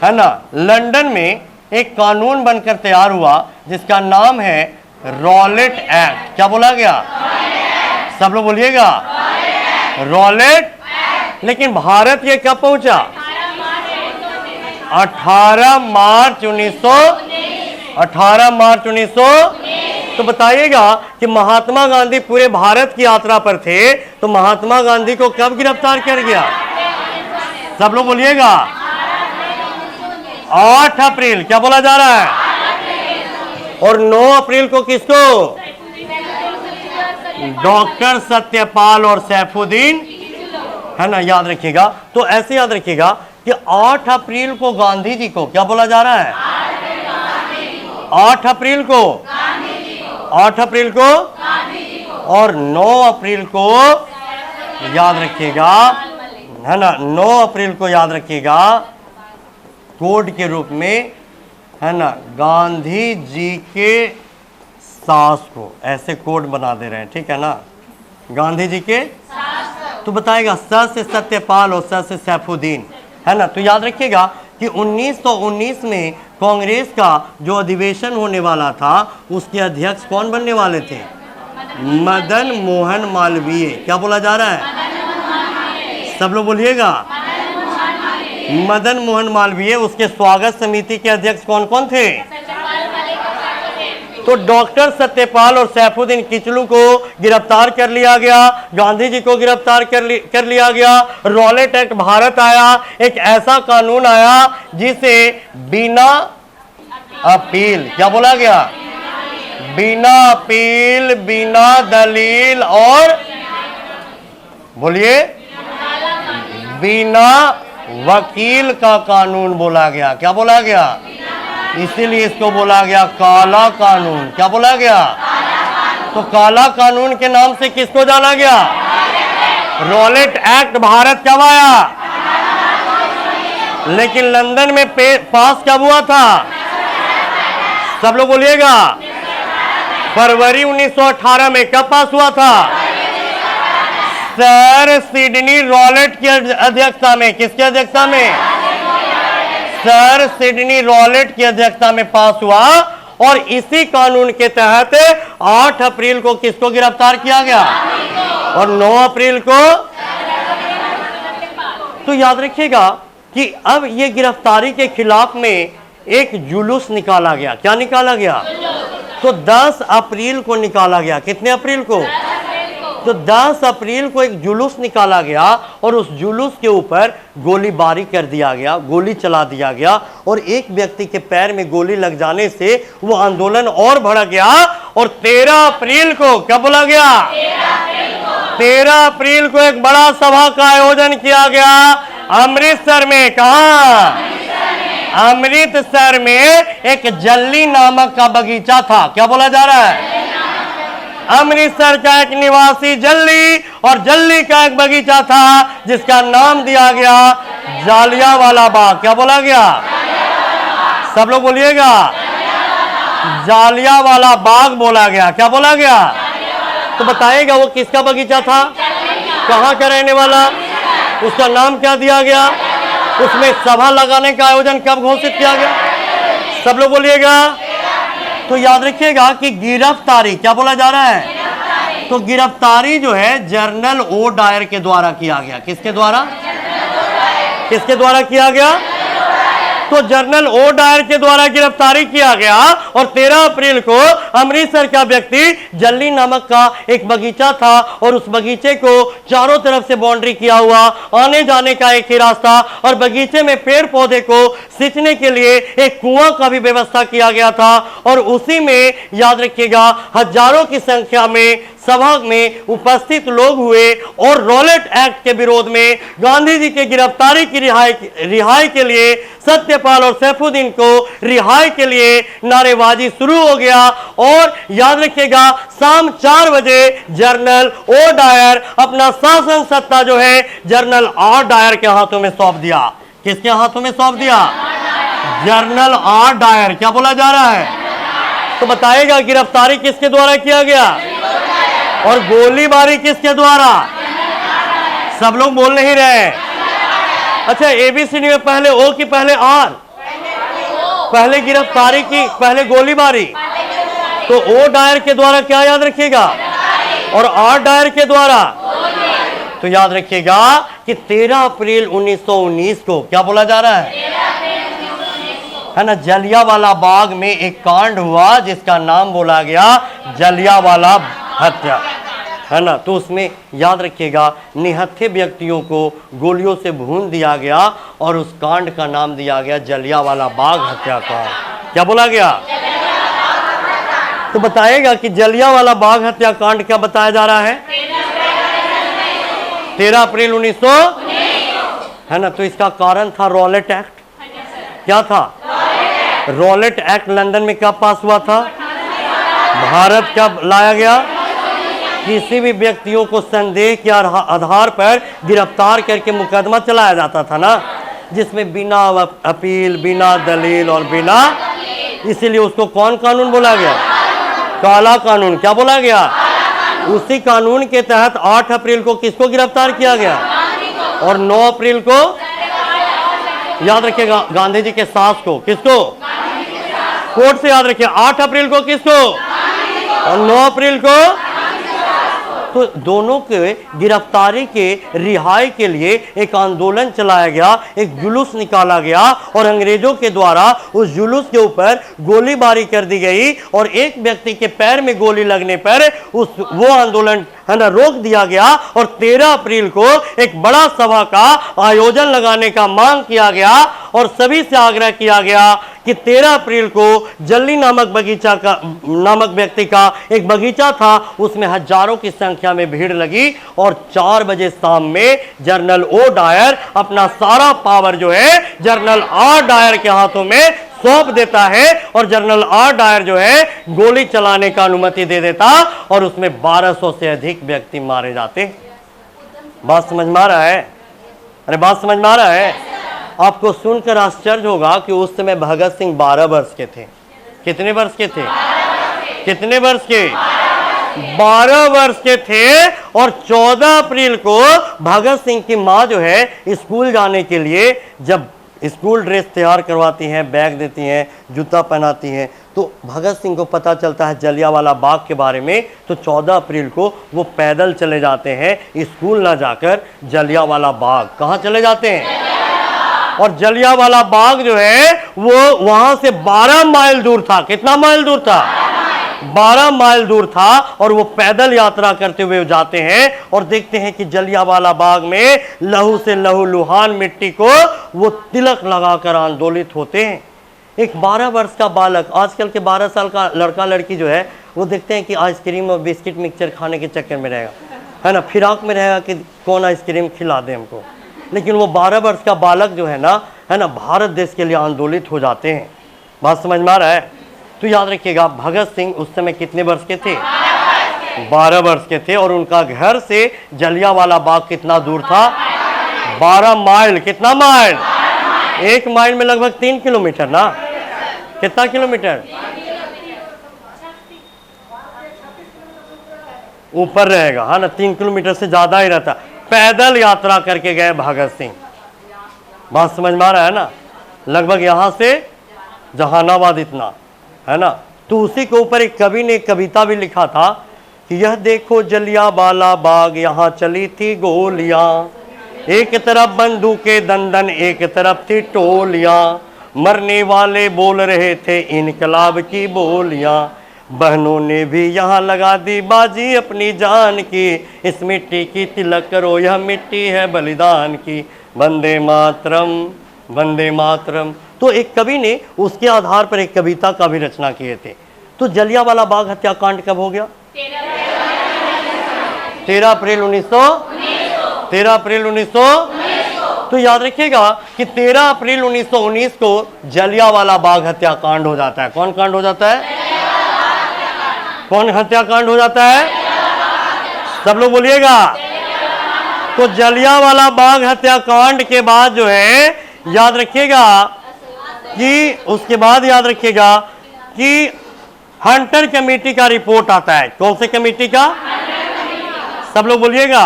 है ना, लंदन में एक कानून बनकर तैयार हुआ जिसका नाम है रॉलेट एक्ट। क्या बोला गया? सब लोग बोलिएगा, रॉलेट। लेकिन भारत ये कब पहुंचा? 18 मार्च 1900। तो बताइएगा कि महात्मा गांधी पूरे भारत की यात्रा पर थे, तो महात्मा गांधी को कब गिरफ्तार किया गया? सब लोग बोलिएगा, 8 अप्रैल। क्या बोला जा रहा है? और 9 अप्रैल को किसको? डॉक्टर सत्यपाल और सैफुद्दीन, है ना, याद रखिएगा। तो ऐसे याद रखिएगा कि 8 अप्रैल को गांधी जी को क्या बोला जा रहा है? 8 अप्रैल को, 8 अप्रैल को और 9 अप्रैल को याद रखिएगा, है ना, 9 अप्रैल को याद रखिएगा कोड के रूप में, है ना, गांधी जी के सास को, ऐसे कोड बना दे रहे हैं, ठीक है ना, गांधी जी के। तो बताएगा स से सत्यपाल और स से सैफुद्दीन, है ना। तो याद रखिएगा कि 1919 में कांग्रेस का जो अधिवेशन होने वाला था उसके अध्यक्ष कौन बनने वाले थे? मदन मोहन मालवीय। क्या बोला जा रहा है? सब लोग बोलिएगा, मदन मोहन मालवीय। उसके स्वागत समिति के अध्यक्ष कौन कौन थे? तो डॉक्टर सत्यपाल और सैफुद्दीन किचलू को गिरफ्तार कर लिया गया, गांधी जी को गिरफ्तार कर लिया गया। रॉलेट एक्ट भारत आया, एक ऐसा कानून आया जिसे बिना अपील, क्या बोला गया? बिना अपील, बिना दलील और बोलिए बिना वकील का कानून बोला गया। क्या बोला गया? इसीलिए इसको बोला गया काला कानून। क्या बोला गया? तो काला कानून के नाम से किसको जाना गया? रॉलेट एक्ट भारत कब आया? लेकिन लंदन में पास कब हुआ था? सब लोग बोलिएगा, फरवरी 1918 में। कब पास हुआ था? सर सिडनी रॉलेट की अध्यक्षता में। किसकी अध्यक्षता में? सर सिडनी रॉलेट की अध्यक्षता में पास हुआ। और इसी कानून के तहत 8 अप्रैल को किसको गिरफ्तार किया गया और 9 अप्रैल को। तो याद रखिएगा कि अब ये गिरफ्तारी के खिलाफ में एक जुलूस निकाला गया। क्या निकाला गया? तो 10 अप्रैल को निकाला गया। कितने अप्रैल को? तो 10 अप्रैल को एक जुलूस निकाला गया और उस जुलूस के ऊपर गोलीबारी कर दिया गया, गोली चला दिया गया। और एक व्यक्ति के पैर में गोली लग जाने से वो आंदोलन और बढ़ गया। और 13 अप्रैल को क्या बोला गया? 13 अप्रैल को एक बड़ा सभा का आयोजन किया गया अमृतसर में। कहा? अमृतसर में एक जल्ली नामक का बगीचा था। क्या बोला जा रहा है? अमृतसर का एक निवासी जल्ली और जल्ली का एक बगीचा था जिसका नाम दिया गया जालियांवाला बाग। क्या बोला गया? सब लोग बोलिएगा, जालियांवाला बाग बोला गया। क्या बोला गया? तो बताइएगा वो किसका बगीचा था, कहाँ का रहने वाला, उसका नाम क्या दिया गया, उसमें सभा लगाने का आयोजन कब घोषित किया गया? सब लोग बोलिएगा। तो याद रखिएगा कि गिरफ्तारी, क्या बोला जा रहा है? तो गिरफ्तारी जो है जनरल ओ डायर के द्वारा किया गया। किसके द्वारा? किसके द्वारा किया गया? तो जनरल ओ डायर के द्वारा गिरफ्तारी किया गया। और 13 अप्रैल को अमृतसर का व्यक्ति जल्ली नामक का एक बगीचा था और उस बगीचे को चारों तरफ से बाउंड्री किया हुआ, आने जाने का एक ही रास्ता, और बगीचे में पेड़ पौधे को सींचने के लिए एक कुआं का भी व्यवस्था किया गया था। और उसी में याद रखिएगा हजारों की संख्या में सभा में उपस्थित लोग हुए और रॉलेट एक्ट के विरोध में गांधी जी के गिरफ्तारी की रिहाई के लिए, सत्यपाल और सैफुद्दीन को रिहाई के लिए नारेबाजी शुरू हो गया। और याद रखिएगा शाम 4 बजे जनरल ओ डायर अपना शासन सत्ता जो है जनरल आर डायर के हाथों में सौंप दिया। किसके हाथों में सौंप दिया? General R Dyer. क्या बोला जा रहा है? तो बताइएगा गिरफ्तारी किसके द्वारा किया गया और गोलीबारी किसके द्वारा? सब लोग बोल नहीं रहे। अच्छा, एबीसीडी में पहले ओ की पहले आर? पहले गिरफ्तारी की, पहले गोलीबारी। तो ओ डायर के द्वारा क्या याद रखिएगा, और आर डायर के द्वारा। तो याद रखिएगा कि 13 अप्रैल 1919 को क्या बोला जा रहा है ना, जलियांवाला बाग में एक कांड हुआ जिसका नाम बोला गया जलियांवाला हत्या, है ना। तो उसमें याद रखिएगा निहत्थे व्यक्तियों को गोलियों से भून दिया गया और उस कांड का नाम दिया गया जलियांवाला बाग हत्याकांड। क्या बोला गया? तो बताएगा कि जलियांवाला बाग हत्याकांड क्या बताया जा रहा है? 13 अप्रैल 1900, है ना। तो इसका कारण था रॉलेट एक्ट। क्या था? रॉलेट एक्ट लंदन में कब पास हुआ था? भारत कब लाया गया? किसी भी व्यक्तियों को संदेह के आधार पर गिरफ्तार करके मुकदमा चलाया जाता था ना, जिसमें बिना अपील, बिना दलील और बिना, इसीलिए उसको कौन कानून बोला गया? काला कानून। क्या बोला गया? उसी कानून के तहत 8 अप्रैल को किसको गिरफ्तार किया गया? और 9 अप्रैल को याद रखिएगा गांधी जी के सास को। किसको? कोर्ट से याद रखिए। 8 अप्रैल को किसको? और 9 अप्रैल को। तो दोनों के गिरफ्तारी के रिहाई के लिए एक आंदोलन चलाया गया, एक जुलूस निकाला गया और अंग्रेजों के द्वारा उस जुलूस के ऊपर गोलीबारी कर दी गई और एक व्यक्ति के पैर में गोली लगने पर वो आंदोलन, है ना, रोक दिया गया और 13 अप्रैल को एक बड़ा सभा का आयोजन लगाने का मांग किया गया और सभी से आग्रह किया गया कि 13 अप्रैल को जल्ली नामक व्यक्ति का एक बगीचा था, उसमें हजारों की संख्या में भीड़ लगी और 4 बजे शाम में जनरल ओ डायर अपना सारा पावर जो है जनरल आर डायर के हाथों में सौंप देता है और जनरल आर डायर जो है गोली चलाने का अनुमति दे देता और उसमें 1200 से अधिक व्यक्ति मारे जाते। बात समझ में आ रहा है? अरे बात समझ में आ रहा है? आपको सुनकर आश्चर्य होगा कि उस समय भगत सिंह 12 वर्ष के थे। कितने वर्ष के थे? कितने वर्ष के? 12 वर्ष के थे। और 14 अप्रैल को भगत सिंह की माँ जो है स्कूल जाने के लिए जब स्कूल ड्रेस तैयार करवाती हैं, बैग देती हैं, जूता पहनाती हैं, तो भगत सिंह को पता चलता है जलियांवाला बाग के बारे में। तो 14 अप्रैल को वो पैदल चले जाते हैं, स्कूल ना जाकर जलियांवाला बाग। कहाँ चले जाते हैं? और जलियांवाला बाग जो है वो वहां से 12 माइल दूर था। कितना माइल दूर था? 12 माइल दूर था। और वो पैदल यात्रा करते हुए जाते हैं और देखते हैं कि जलियांवाला बाग में लहू से लहूलुहान मिट्टी को वो तिलक लगाकर आंदोलित होते हैं। एक 12 वर्ष का बालक, आजकल के 12 साल का लड़का लड़की जो है वो देखते हैं कि आइसक्रीम और बिस्किट मिक्सचर खाने के चक्कर में रहेगा, है ना, फिराक में रहेगा कि कौन आइसक्रीम खिला दे हमको। लेकिन वो 12 वर्ष का बालक जो है ना, भारत देश के लिए आंदोलित हो जाते हैं। बात समझ में आ रहा है? तो याद रखिएगा भगत सिंह उस समय कितने वर्ष के थे? 12 वर्ष के थे। और उनका घर से जलियांवाला बाग कितना दूर था? 12 माइल। कितना माइल? 1 माइल में लगभग 3 किलोमीटर ना। कितना किलोमीटर? ऊपर रहेगा, है ना, 3 किलोमीटर से ज्यादा ही रहता। पैदल यात्रा करके गए भगत सिंह। बात समझ में आ रहा है ना? लगभग यहां से जहानाबाद इतना, है ना। तो उसी के ऊपर एक कवि ने एक कविता भी लिखा था कि यह देखो जलियांवाला बाग, यहाँ चली थी गोलियां, एक तरफ बंदूकें दंदन, एक तरफ थी टोलियां, मरने वाले बोल रहे थे इनकलाब की बोलियां, बहनों ने भी यहाँ लगा दी बाजी अपनी जान की, इस मिट्टी की तिलक करो, यह मिट्टी है बलिदान की, वंदे मातरम वंदे मातरम। तो एक कवि ने उसके आधार पर एक कविता का भी रचना किए थे। तो जलियांवाला बाग हत्याकांड कब हो गया? 13 अप्रैल 1900। तो याद रखिएगा कि 13 अप्रैल 1919 को जलियांवाला बाग हत्याकांड हो जाता है। कौन कांड हो जाता है? कौन हत्याकांड हो जाता है? सब लोग बोलिएगा। तो जलियांवाला बाग हत्याकांड के बाद जो है याद रखिएगा कि उसके बाद याद रखिएगा कि हंटर कमेटी का रिपोर्ट आता है। कौन से कमेटी का? सब लोग बोलिएगा।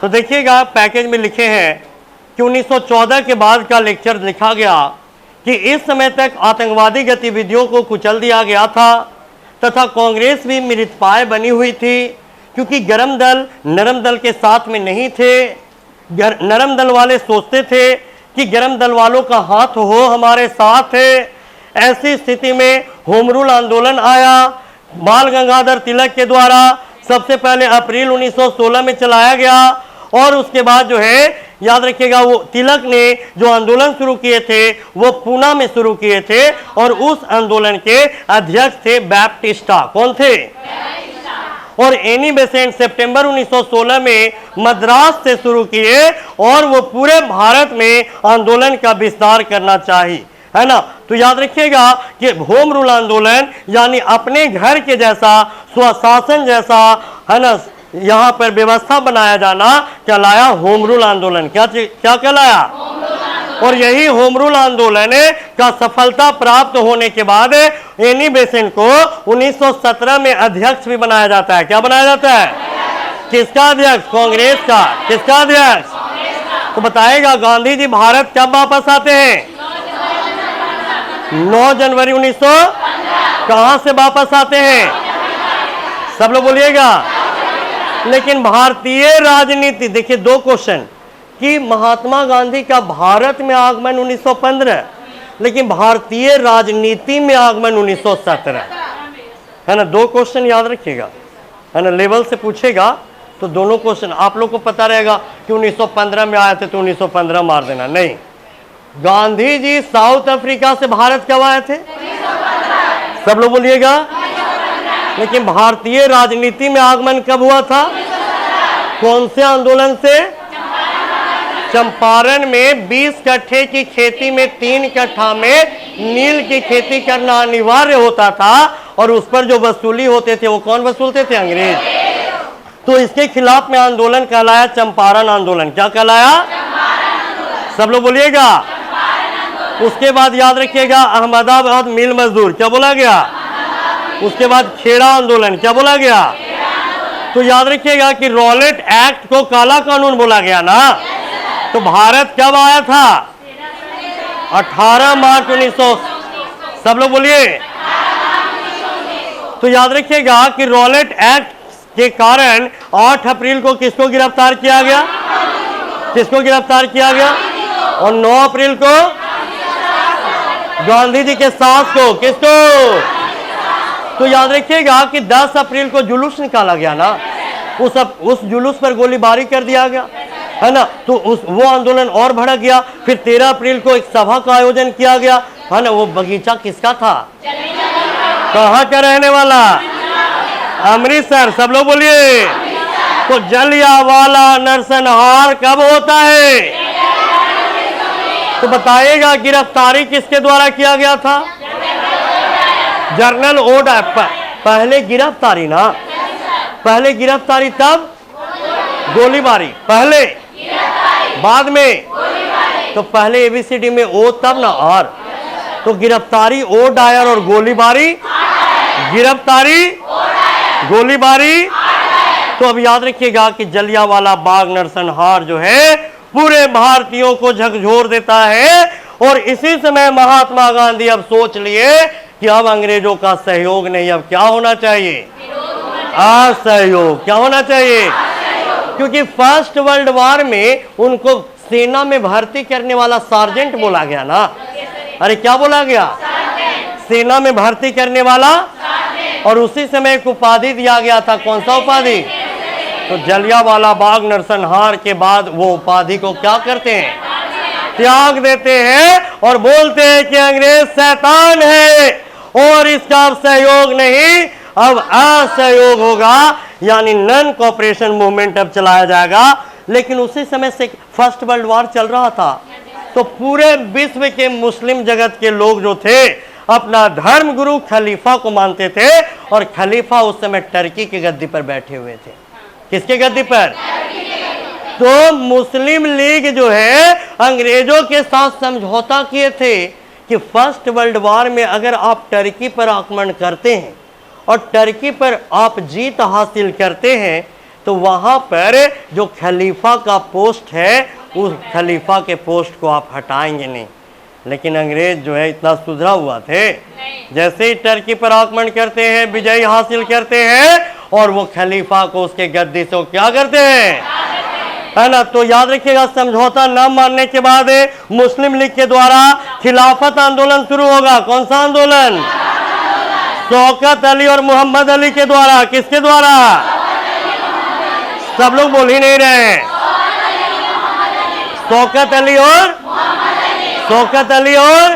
तो देखिएगा पैकेज में लिखे हैं कि 1914 के बाद का लेक्चर लिखा गया कि इस समय तक आतंकवादी गतिविधियों को कुचल दिया गया था तथा कांग्रेस भी मृतपाय बनी हुई थी, क्योंकि गरम दल नरम दल के साथ में नहीं थे। नरम दल वाले सोचते थे कि गरम दल वालों का हाथ हो हमारे साथ है। ऐसी स्थिति में होम रूल आंदोलन आया, बाल गंगाधर तिलक के द्वारा सबसे पहले अप्रैल 1916 में चलाया गया। और उसके बाद जो है याद रखिएगा, वो तिलक ने जो आंदोलन शुरू किए थे वो पूना में शुरू किए थे, और उस आंदोलन के अध्यक्ष थे बैप्टिस्टा। कौन थे? और एनी बेसेंट सितंबर 1916 में मद्रास से शुरू किए, और वो पूरे भारत में आंदोलन का विस्तार करना चाहिए, है ना। तो याद रखिएगा कि होम रूल आंदोलन यानी अपने घर के जैसा स्वशासन जैसा, है ना, यहाँ पर व्यवस्था बनाया जाना कहलाया होम रूल आंदोलन। क्या कहलाया? और यही होम रूल आंदोलन का सफलता प्राप्त होने के बाद एनी बेसेंट को 1917 में अध्यक्ष भी बनाया जाता है। क्या बनाया जाता है? किसका अध्यक्ष? कांग्रेस का। किसका अध्यक्ष? तो बताएगा गांधी जी भारत कब वापस आते हैं? 9 जनवरी 1915। कहां से वापस आते हैं? सब लोग बोलिएगा। लेकिन भारतीय राजनीति, देखिए 2 क्वेश्चन कि महात्मा गांधी का भारत में आगमन 1915, लेकिन भारतीय राजनीति में आगमन 1917, है ना। 2 क्वेश्चन याद रखिएगा, है ना, लेवल से पूछेगा तो दोनों क्वेश्चन आप लोग को पता रहेगा कि 1915 में आए थे तो 1915 मार देना नहीं। गांधी जी साउथ अफ्रीका से भारत कब आए थे? सब लोग बोलिएगा। लेकिन भारतीय राजनीति में आगमन कब हुआ था? कौन से आंदोलन से? चंपारण में 20 कट्ठे की खेती में 3 कट्ठा में नील की खेती करना अनिवार्य होता था, और उस पर जो वसूली होते थे वो कौन वसूलते थे? अंग्रेज। तो इसके खिलाफ में आंदोलन कहलाया चंपारण आंदोलन। क्या कहलाया? सब लोग बोलिएगा। उसके बाद याद रखिएगा अहमदाबाद मिल मजदूर, क्या बोला गया? उसके बाद खेड़ा आंदोलन, क्या बोला गया? तो याद रखिएगा कि रॉलेट एक्ट को काला कानून बोला गया ना। तो भारत कब आया था? 18 मार्च 1900। सब लोग बोलिए। तो याद रखिएगा कि रॉलेट एक्ट के कारण 8 अप्रैल को किसको गिरफ्तार किया गया? किसको गिरफ्तार किया गया? और 9 अप्रैल को गांधी जी के सास को। किसको? तो याद रखिएगा कि 10 अप्रैल को जुलूस निकाला गया ना, उस जुलूस पर गोलीबारी कर दिया गया, है ना। तो वो आंदोलन और भड़क गया। फिर 13 अप्रैल को एक सभा का आयोजन किया गया, है ना। वो बगीचा किसका था? कहाँ का रहने वाला? अमृतसर। सब लोग बोलिए। तो जलियांवाला नरसंहार कब होता है? तो बताइएगा गिरफ्तारी किसके द्वारा किया गया था? General O'Dwyer. पहले गिरफ्तारी ना, पहले गिरफ्तारी तब गोलीबारी, पहले बाद में। तो पहले एबीसीडी में ओ तब ना आर। तो गिरफ्तारी ओ डायर और गोलीबारी, गिरफ्तारी गोलीबारी। तो अब याद रखिएगा कि जलियांवाला बाग नरसंहार जो है पूरे भारतीयों को झकझोर देता है। और इसी समय महात्मा गांधी अब सोच लिए कि अब अंग्रेजों का सहयोग नहीं, अब क्या होना चाहिए? असहयोग। क्या होना चाहिए? क्योंकि फर्स्ट वर्ल्ड वॉर में उनको सेना में भर्ती करने वाला सार्जेंट बोला गया ना। अरे क्या बोला गया? सेना में भर्ती करने वाला। और उसी समय एक उपाधि दिया गया था। कौन सा उपाधि? तो जलियांवाला बाग नरसंहार के बाद वो उपाधि को क्या करते हैं? त्याग देते हैं और बोलते हैं कि अंग्रेज शैतान है और इसका अब सहयोग नहीं, अब असहयोग होगा, यानी नॉन कोऑपरेशन मूवमेंट अब चलाया जाएगा। लेकिन उसी समय से फर्स्ट वर्ल्ड वॉर चल रहा था, तो पूरे विश्व के मुस्लिम जगत के लोग जो थे अपना धर्म गुरु खलीफा को मानते थे। और खलीफा उस समय टर्की की गद्दी पर बैठे हुए थे। किसके गद्दी पर? तो मुस्लिम लीग जो है अंग्रेजों के साथ समझौता किए थे कि फर्स्ट वर्ल्ड वॉर में अगर आप टर्की पर आक्रमण करते हैं और टर्की पर आप जीत हासिल करते हैं तो वहां पर जो खलीफा का पोस्ट है उस खलीफा के पोस्ट को आप हटाएंगे नहीं। लेकिन अंग्रेज जो है इतना सुधरा हुआ थे, जैसे ही टर्की पर आक्रमण करते हैं, विजय हासिल करते हैं, और वो खलीफा को उसके गद्दी से क्या करते हैं, है ना। तो याद रखिएगा, समझौता न मानने के बाद मुस्लिम लीग के द्वारा खिलाफत आंदोलन शुरू होगा। कौन सा आंदोलन? शौकत अली और मोहम्मद अली के द्वारा। किसके द्वारा? सब लोग बोल ही नहीं रहे। शौकत अली और शौकत अली और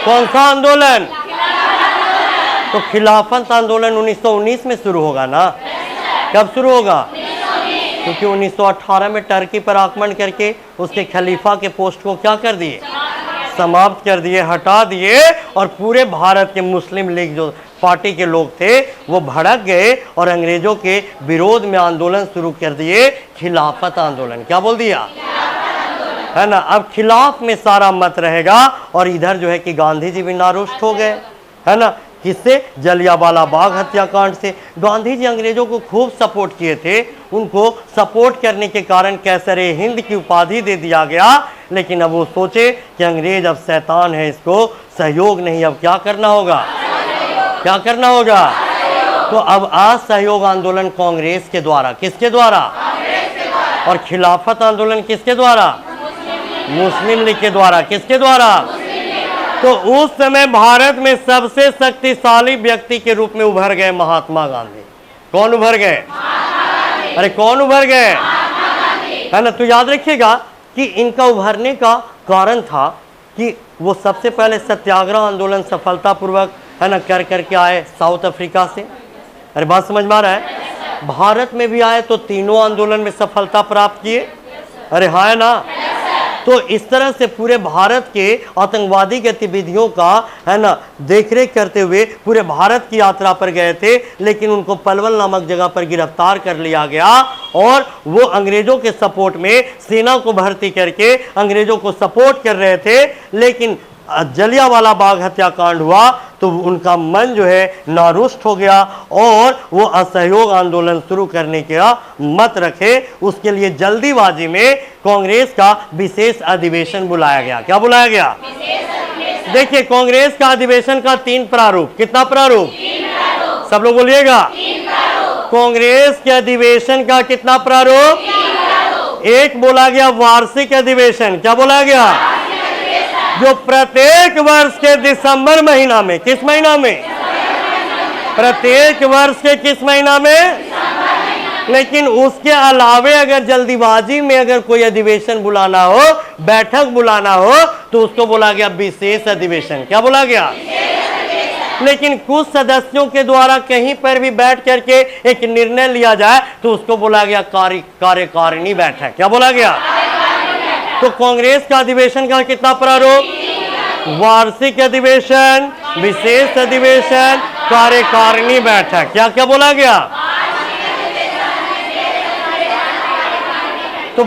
कौन सा आंदोलन? तो खिलाफत आंदोलन 1919 में शुरू होगा ना। कब शुरू होगा? क्योंकि 1918 में टर्की पर आक्रमण करके उसके खलीफा के पोस्ट को क्या कर दिए, समाप्त कर दिए, हटा दिए, और पूरे भारत के मुस्लिम लीग जो पार्टी के लोग थे वो भड़क गए और अंग्रेजों के विरोध में आंदोलन शुरू कर दिए, खिलाफत आंदोलन। क्या बोल दिया, है ना। अब खिलाफ में सारा मत रहेगा, और इधर जो है कि गांधी जी भी नारुष्ट हो गए, है ना। किससे? जलियांवाला बाग हत्याकांड से। गांधी जी अंग्रेजों को खूब सपोर्ट किए थे, उनको सपोर्ट करने के कारण कैसरे हिंद की उपाधि दे दिया गया। लेकिन अब वो सोचे कि अंग्रेज अब शैतान है, इसको सहयोग नहीं, अब क्या करना होगा, क्या करना होगा। तो अब आज सहयोग आंदोलन कांग्रेस के द्वारा। किसके द्वारा? और खिलाफत आंदोलन किसके द्वारा? मुस्लिम लीग के द्वारा। किसके द्वारा? तो उस समय भारत में सबसे शक्तिशाली व्यक्ति के रूप में उभर गए महात्मा गांधी। कौन उभर गए? अरे कौन उभर गए, है ना। तो याद रखिएगा कि इनका उभरने का कारण था कि वो सबसे पहले सत्याग्रह आंदोलन सफलतापूर्वक, है ना, कर करके आए साउथ अफ्रीका से। अरे बात समझ में आ रहा है? भारत में भी आए तो तीनों आंदोलन में सफलता प्राप्त किए। अरे हाँ, है ना। तो इस तरह से पूरे भारत के आतंकवादी गतिविधियों का, है ना, देखरेख करते हुए पूरे भारत की यात्रा पर गए थे, लेकिन उनको पलवल नामक जगह पर गिरफ्तार कर लिया गया, और वो अंग्रेजों के सपोर्ट में सेना को भर्ती करके अंग्रेजों को सपोर्ट कर रहे थे। लेकिन जलियांवाला बाग हत्याकांड हुआ तो उनका मन जो है नारुष्ट हो गया, और वो असहयोग आंदोलन शुरू करने का मत रखे। उसके लिए जल्दीबाजी में कांग्रेस का विशेष अधिवेशन बुलाया गया। क्या बुलाया गया? देखिए, कांग्रेस का अधिवेशन का 3 प्रारूप। कितना प्रारूप? सब लोग बोलिएगा। कांग्रेस के अधिवेशन का कितना प्रारूप? एक बोला गया वार्षिक अधिवेशन। क्या बोला गया? जो प्रत्येक वर्ष के दिसंबर महीना में। किस महीना में? प्रत्येक वर्ष के किस महीना में? लेकिन उसके अलावे अगर जल्दीबाजी में अगर कोई अधिवेशन बुलाना हो, बैठक बुलाना हो, तो उसको बोला गया विशेष अधिवेशन। क्या बोला गया? लेकिन कुछ सदस्यों के द्वारा कहीं पर भी बैठ करके एक निर्णय लिया जाए तो उसको बोला गया कार्यकारिणी बैठक। क्या बोला गया? तो कांग्रेस का अधिवेशन का कितना प्रारूप? वार्षिक अधिवेशन, विशेष अधिवेशन, कार्यकारिणी बैठक। क्या क्या बोला गया? तो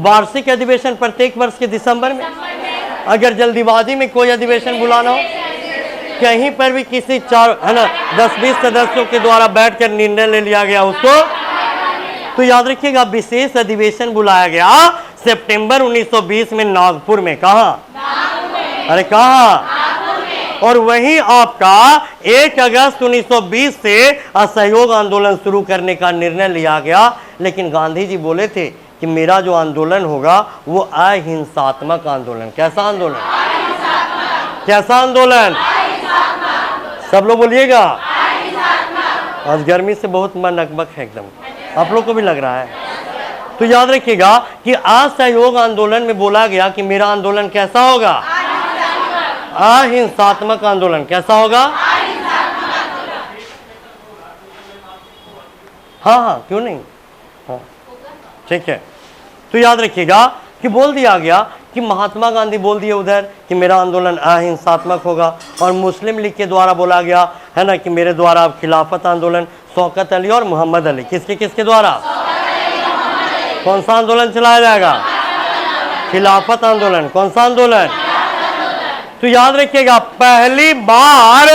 वार्षिक अधिवेशन प्रत्येक वर्ष के दिसंबर में। अगर जल्दीबाजी में कोई अधिवेशन बुलाना हो, कहीं पर भी किसी 4, है ना, 10-20 सदस्यों के द्वारा बैठकर निर्णय ले लिया गया उसको, तो याद रखिएगा विशेष अधिवेशन बुलाया गया सितंबर 1920 में नागपुर में। कहा? अरे कहा? और वहीं आपका 1 अगस्त 1920 से असहयोग आंदोलन शुरू करने का निर्णय लिया गया। लेकिन गांधी जी बोले थे कि मेरा जो आंदोलन होगा वो अहिंसात्मक आंदोलन। कैसा आंदोलन? कैसा आंदोलन? सब लोग बोलिएगा। आज गर्मी से बहुत मन अकबक है एकदम, आप लोग को भी लग रहा है। तो याद रखिएगा कि असहयोग आंदोलन में बोला गया कि मेरा आंदोलन कैसा होगा? अहिंसात्मक आंदोलन। कैसा होगा? हाँ हाँ, क्यों नहीं, हाँ ठीक है। तो याद रखिएगा कि बोल दिया गया कि महात्मा गांधी बोल दिए उधर कि मेरा आंदोलन अहिंसात्मक होगा, और मुस्लिम लीग के द्वारा बोला गया, है ना, कि मेरे द्वारा अब खिलाफत आंदोलन शौकत अली और मोहम्मद अली। किसके किसके द्वारा? कौन सा आंदोलन चलाया जाएगा? खिलाफत आंदोलन। कौन सा आंदोलन? तो याद रखिएगा पहली बार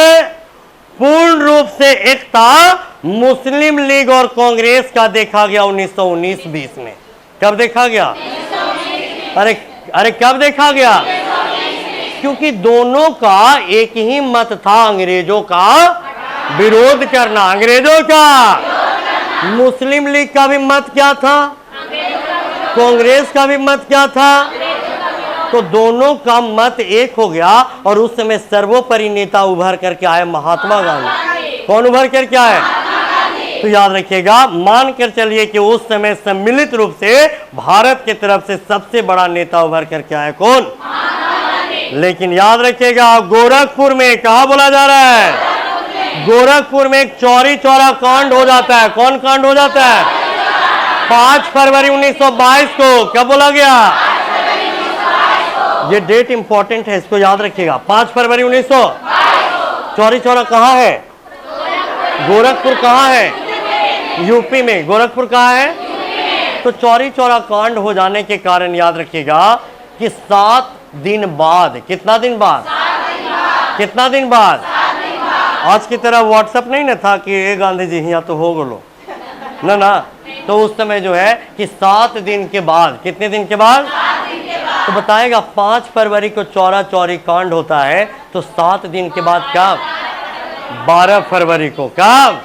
पूर्ण रूप से एकता मुस्लिम लीग और कांग्रेस का देखा गया 1919-20 में। कब देखा गया? अरे कब देखा गया? क्योंकि दोनों का एक ही मत था, अंग्रेजों का विरोध करना। अंग्रेजों का, मुस्लिम लीग का भी मत क्या था, कांग्रेस का भी मत क्या था, तो दोनों का मत एक हो गया। और उस समय सर्वोपरि नेता उभर करके आए महात्मा गांधी। कौन उभर करके आए? तो याद रखिएगा, मान कर चलिए कि उस समय सम्मिलित रूप से भारत की तरफ से सबसे बड़ा नेता उभर करके आए कौन? लेकिन याद रखिएगा, गोरखपुर में कहा बोला जा रहा है, गोरखपुर में एक चौरी चौरा कांड हो जाता है। कौन कांड हो जाता है? 5 फरवरी 1922 को। क्या बोला गया? ये डेट इंपॉर्टेंट है, इसको याद रखिएगा। 5 फरवरी 1922। चौरी चौरा कहाँ है? गोरखपुर कहाँ है? यूपी में। गोरखपुर कहाँ है? तो चौरी चौरा कांड हो जाने के कारण याद रखिएगा कि 7 दिन बाद, कितना दिन बाद? कितना दिन बाद? आज की तरह व्हाट्सएप नहीं ना था कि ए गांधी जी यहाँ तो हो गलो ना ना। तो उस समय जो है कि 7 दिन के बाद, कितने दिन के बाद? तो बताएगा 5 फरवरी को चौरा चौरी कांड होता है, तो 7 दिन के बाद कब? 12 फरवरी को। कब?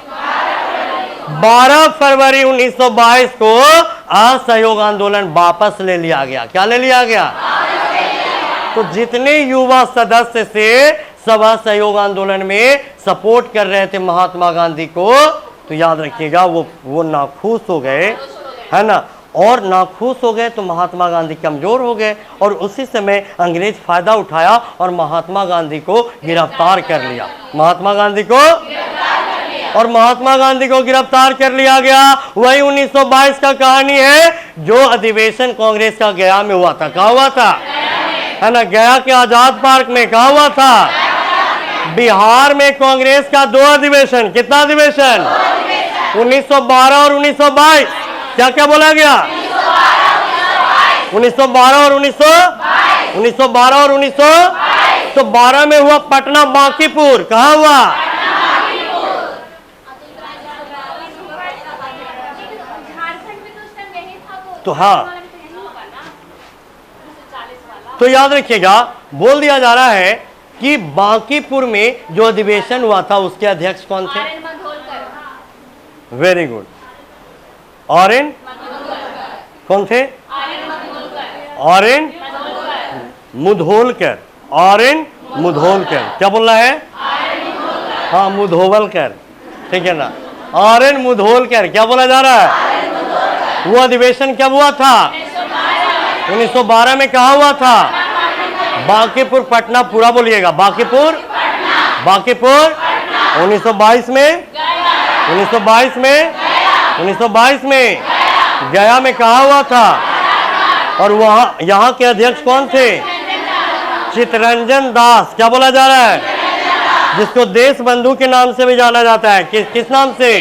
12 फरवरी 1922 को असहयोग आंदोलन वापस ले लिया गया। क्या ले लिया गया? तो जितने युवा सदस्य से सब असहयोग आंदोलन में सपोर्ट कर रहे थे महात्मा गांधी को, तो याद रखिएगा वो नाखुश हो गए, है ना। और नाखुश हो गए तो महात्मा गांधी कमजोर हो गए, और उसी समय अंग्रेज फायदा उठाया और महात्मा गांधी को गिरफ्तार कर लिया। महात्मा गांधी को और महात्मा गांधी को गिरफ्तार कर लिया गया। वही 1922 का कहानी है जो अधिवेशन कांग्रेस का गया में हुआ था। कहा हुआ था? है ना, गया के आजाद पार्क में। कहा हुआ था? बिहार में कांग्रेस का 2 अधिवेशन। कितना अधिवेशन? 1912 और 1922। क्या क्या बोला गया? 1912 और 1912 और 1900। तो 12 में हुआ पटना बांकीपुर। कहाँ हुआ? तो हाँ, तो याद रखिएगा, बोल दिया जा रहा है कि बांकीपुर में जो अधिवेशन हुआ था उसके अध्यक्ष कौन थे? Very good. आर्यन कौन थे? आर्यन मुधोलकर। आर्यन मुधोलकर। क्या बोल रहा है? हाँ, मुधोवलकर, ठीक है ना। आर्यन मुधोलकर। क्या बोला जा रहा है? वो अधिवेशन कब हुआ था? 1912 में। कहा हुआ था? बांकीपुर पटना। पूरा बोलिएगा, बांकीपुर, बांकीपुर। 1922 में, 1922 में, 1922 में गया में कहा हुआ था। और वहां यहाँ के अध्यक्ष कौन थे? चित्तरंजन दास। क्या बोला जा रहा है? जिसको देश बंधु के नाम से भी जाना जाता है। किस नाम से?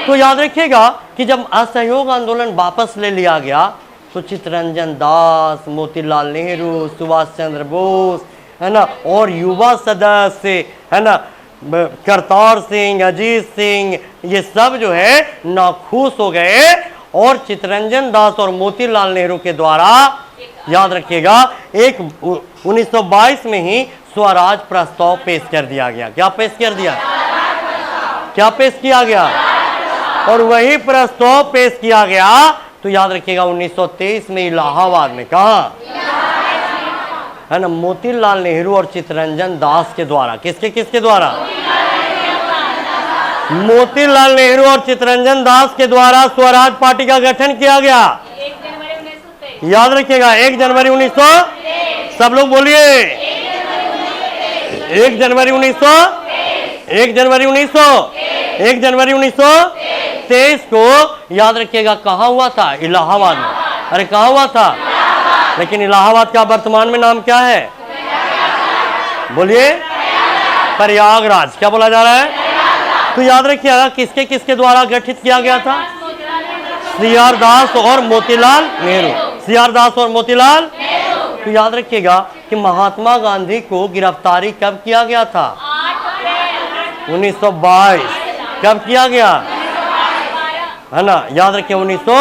तो याद रखिएगा कि जब असहयोग आंदोलन वापस ले लिया गया तो चित्तरंजन दास, मोतीलाल नेहरू, सुभाष चंद्र बोस, है ना, और युवा सदस्य, है ना, करतार सिंह, अजीत सिंह, ये सब जो है नाखुश हो गए। और चित्तरंजन दास और मोतीलाल नेहरू के द्वारा, याद रखिएगा, एक 1922 में ही स्वराज प्रस्ताव पेश कर दिया गया। क्या पेश कर दिया? क्या पेश किया गया? और वही प्रस्ताव पेश किया गया तो याद रखिएगा 1923 में इलाहाबाद में। कहा? है ना, मोतीलाल नेहरू और चित्तरंजन दास के द्वारा। किसके द्वारा? मोतीलाल नेहरू और चित्तरंजन दास के द्वारा स्वराज पार्टी का गठन किया गया। 1 जनवरी 1923। याद रखिएगा, 1 जनवरी 1900। सब लोग बोलिए, 1 जनवरी 1900, 1 जनवरी 1900, 1 जनवरी 1923 को। याद रखिएगा कहाँ हुआ था? इलाहाबाद में। अरे कहाँ हुआ था? लेकिन इलाहाबाद का वर्तमान में नाम क्या है? बोलिए, प्रयागराज। क्या बोला जा रहा है? तो याद रखिएगा किसके किसके द्वारा गठित किया गया था? सीआर दास और मोतीलाल नेहरू। सीआर दास और मोतीलाल। तो याद रखिएगा कि महात्मा गांधी को गिरफ्तारी कब किया गया था? 1922। कब किया गया? है ना, याद रखिए 1900।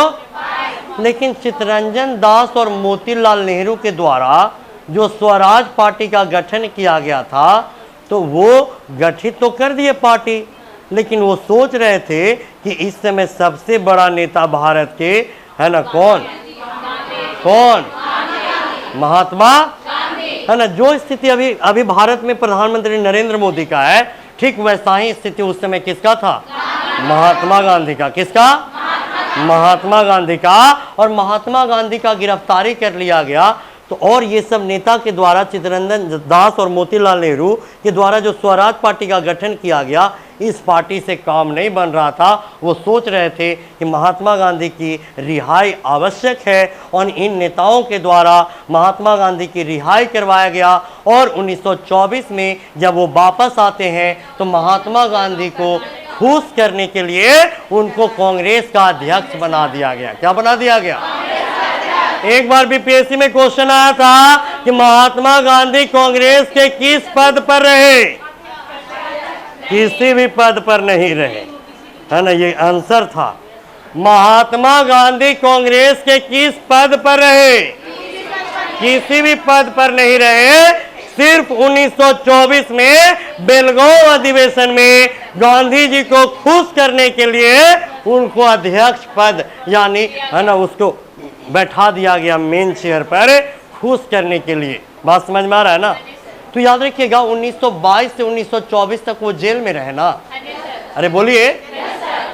लेकिन चित्तरंजन दास और मोतीलाल नेहरू के द्वारा जो स्वराज पार्टी का गठन किया गया था तो वो गठित तो कर दिए पार्टी, लेकिन वो सोच रहे थे कि इस समय सबसे बड़ा नेता भारत के है ना कौन, महात्मा, है ना। जो स्थिति अभी भारत में प्रधानमंत्री नरेंद्र मोदी का है, ठीक वैसा ही स्थिति उस समय किसका था, महात्मा गांधी का। किसका, महात्मा गांधी का। और महात्मा गांधी का गिरफ्तारी कर लिया गया। तो और ये सब नेता के द्वारा, चित्तरंजन दास और मोतीलाल नेहरू के द्वारा जो स्वराज पार्टी का गठन किया गया, इस पार्टी से काम नहीं बन रहा था। वो सोच रहे थे कि महात्मा गांधी की रिहाई आवश्यक है और इन नेताओं के द्वारा महात्मा गांधी की रिहाई करवाया गया। और 1924 में जब वो वापस आते हैं तो महात्मा गांधी को खुश करने के लिए उनको कांग्रेस का अध्यक्ष बना दिया गया। क्या बना दिया गया? एक बार बीपीएससी में क्वेश्चन आया था कि महात्मा गांधी कांग्रेस के किस पद पर रहे? किसी भी पद पर नहीं रहे, है ना। ये आंसर था। महात्मा गांधी कांग्रेस के किस पद पर रहे? किसी भी पद पर नहीं रहे। सिर्फ 1924 में बेलगांव अधिवेशन में गांधी जी को खुश करने के लिए उनको अध्यक्ष पद यानी, है ना, उसको बैठा दिया गया मेन चेयर पर, खुश करने के लिए। बात समझ में आ रहा है ना। तो याद रखिएगा 1922 से 1924 तक वो जेल में रहे ना। अरे बोलिए।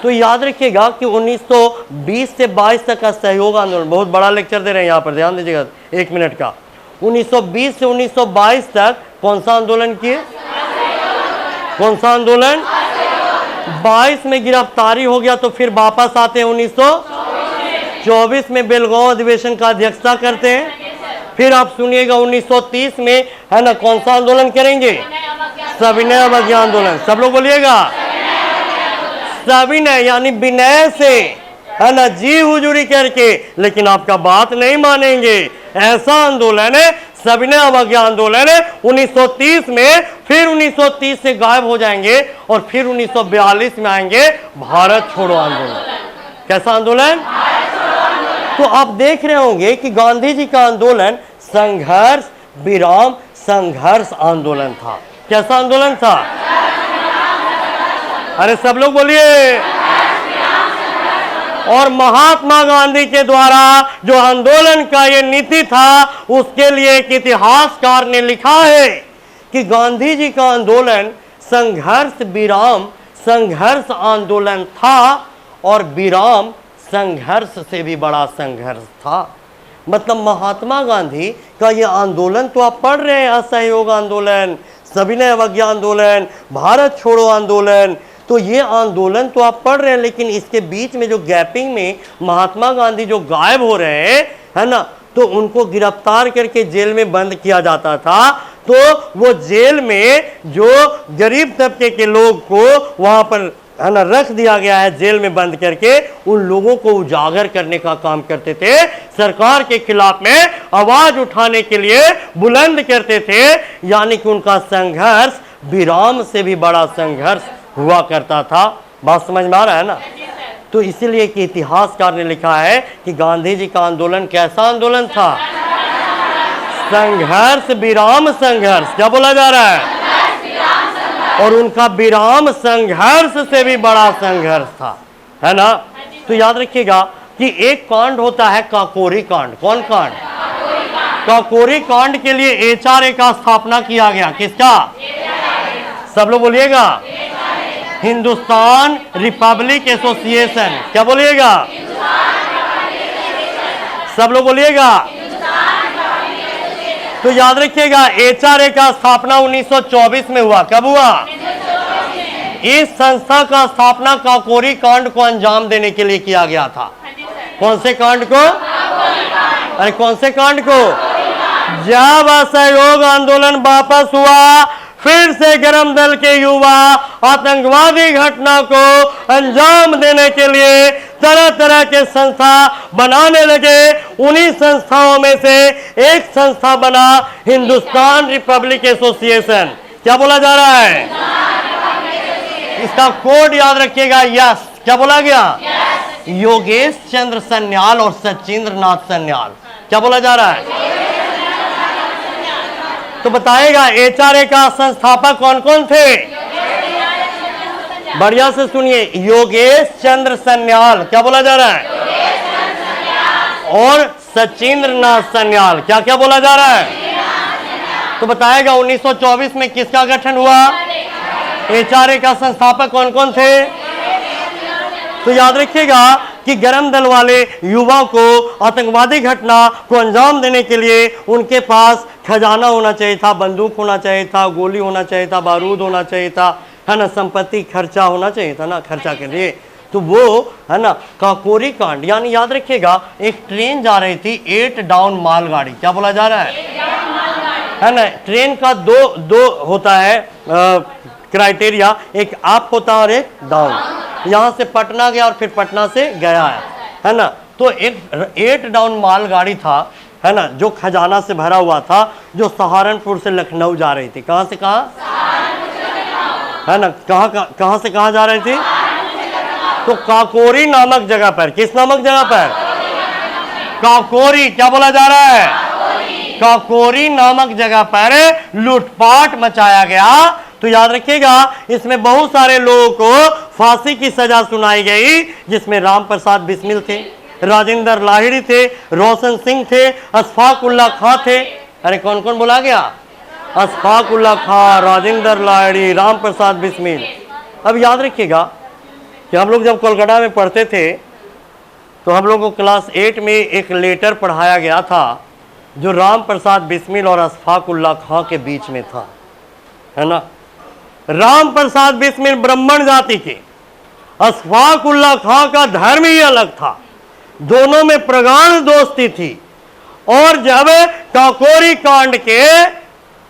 तो याद रखिएगा कि 1920 से 22 तक का सहयोग आंदोलन, बहुत बड़ा लेक्चर दे रहे हैं यहाँ पर, ध्यान दीजिएगा 1 मिनट का। 1920 से 1922 तक कौन सा आंदोलन किए? कौन सा आंदोलन? 22 में गिरफ्तारी हो गया तो फिर वापस आते हैं 1924 में बेलगांव अधिवेशन का अध्यक्षता करते हैं। फिर आप सुनिएगा 1930 में, है ना, कौन सा आंदोलन करेंगे? सविनय अवज्ञा आंदोलन। सब लोग बोलिएगा सविनय, यानी विनय से, है ना, जी हुजूरी करके, लेकिन आपका बात नहीं मानेंगे, ऐसा आंदोलन है सविनय अवज्ञा आंदोलन है 1930 में। फिर 1930 से गायब हो जाएंगे और फिर 1942 में आएंगे भारत छोड़ो आंदोलन। कैसा आंदोलन? तो आप देख रहे होंगे कि गांधी जी का आंदोलन संघर्ष विराम संघर्ष आंदोलन था। कैसा आंदोलन था? अरे सब लोग बोलिए। और महात्मा गांधी के द्वारा जो आंदोलन का ये नीति था, उसके लिए एक इतिहासकार ने लिखा है कि गांधी जी का आंदोलन संघर्ष विराम संघर्ष आंदोलन था और विराम संघर्ष से भी बड़ा संघर्ष था। मतलब महात्मा गांधी का ये आंदोलन तो आप पढ़ रहे हैं, असहयोग आंदोलन, सविनय अवज्ञा आंदोलन, भारत छोड़ो आंदोलन, तो ये आंदोलन तो आप पढ़ रहे हैं, लेकिन इसके बीच में जो गैपिंग में महात्मा गांधी जो गायब हो रहे हैं, है ना, तो उनको गिरफ्तार करके जेल में बंद किया जाता था। तो वो जेल में जो गरीब तबके के लोग को वहां पर, है ना, रख दिया गया है जेल में बंद करके, उन लोगों को उजागर करने का काम करते थे, सरकार के खिलाफ में आवाज उठाने के लिए बुलंद करते थे। यानी कि उनका संघर्ष विराम से भी बड़ा संघर्ष हुआ करता था। बात समझ में आ रहा है ना। तो इसीलिए कि इतिहासकार ने लिखा है कि गांधी जी का आंदोलन कैसा आंदोलन था? संघर्ष विराम संघर्ष। क्या बोला जा रहा है? और उनका विराम संघर्ष से भी बड़ा संघर्ष था, है ना। तो याद रखिएगा कि एक कांड होता है काकोरी कांड। कौन कांड? काकोरी कांड के लिए एचआरए का स्थापना किया गया। किसका? सब लोग बोलिएगा हिंदुस्तान रिपब्लिक एसोसिएशन। क्या बोलिएगा? सब लोग बोलिएगा। तो याद रखिएगा एचआरए का स्थापना 1924 में हुआ। कब हुआ? इस संस्था का स्थापना काकोरी कांड को अंजाम देने के लिए किया गया था। कौन से कांड को? अरे कौन से कांड को? जब असहयोग आंदोलन वापस हुआ, फिर से गरम दल के युवा आतंकवादी घटना को अंजाम देने के लिए तरह तरह के संस्था बनाने लगे। उन्हीं संस्थाओं में से एक संस्था बना हिंदुस्तान रिपब्लिक एसोसिएशन। क्या बोला जा रहा है? इसका कोड याद रखिएगा, यस। क्या बोला गया? योगेश चंद्र सन्याल और सचिंद्र नाथ सन्याल। क्या बोला जा रहा है? तो बताएगा एचआरए का संस्थापक कौन कौन थे? बढ़िया से सुनिए, योगेश चंद्र सन्याल, क्या बोला जा रहा है? और सचिंद्र नाथ सन्याल, क्या क्या बोला जा रहा है? तो बताएगा 1924 में किसका गठन हुआ? एचआरए का संस्थापक कौन कौन थे? तो याद रखिएगा कि गरम दल वाले युवाओं को आतंकवादी घटना को अंजाम देने के लिए उनके पास खजाना होना चाहिए था, बंदूक होना चाहिए था, गोली होना चाहिए था, बारूद होना चाहिए था, है ना, संपत्ति खर्चा होना चाहिए था ना, खर्चा के लिए। तो वो है ना काकोरी कांड, यानी याद रखिएगा एक ट्रेन जा रही थी 8 डाउन मालगाड़ी, क्या बोला जा रहा है ना। ट्रेन का दो होता है क्राइटेरिया, एक अप होता है और एक डाउन। यहाँ से पटना गया और फिर पटना से गया है ना। तो एक 8 डाउन मालगाड़ी था, है ना, जो खजाना से भरा हुआ था, जो सहारनपुर से लखनऊ जा रही थी। कहाँ से कहाँ, है ना, कहाँ से कहाँ जा रही थी? तो काकोरी नामक जगह पर, किस नामक जगह पर? काकोरी, क्या बोला जा रहा है? काकोरी नामक जगह पर लूटपाट मचाया गया। तो याद रखिएगा इसमें बहुत सारे लोगों को फांसी की सजा सुनाई गई, जिसमें राम प्रसाद बिस्मिल थे, राजेंद्र लाहिड़ी थे, रोशन सिंह थे, अशफाक उल्लाह खां थे। अरे कौन कौन बोला गया? अशफाक उल्लाह खां, राजेंद्र लाहिड़ी, राम प्रसाद बिस्मिल। अब याद रखिएगा कि हम लोग जब कोलकाता में पढ़ते थे तो हम लोग को क्लास 8 में एक लेटर पढ़ाया गया था जो राम प्रसाद बिस्मिल और अशफाक उल्लाह खां के बीच में था, है ना। राम प्रसाद बिस्मिल ब्राह्मण जाति के, अशफाक उल्लाह खां का धर्म ही अलग था, दोनों में प्रगाढ़ दोस्ती थी। और जब काकोरी कांड के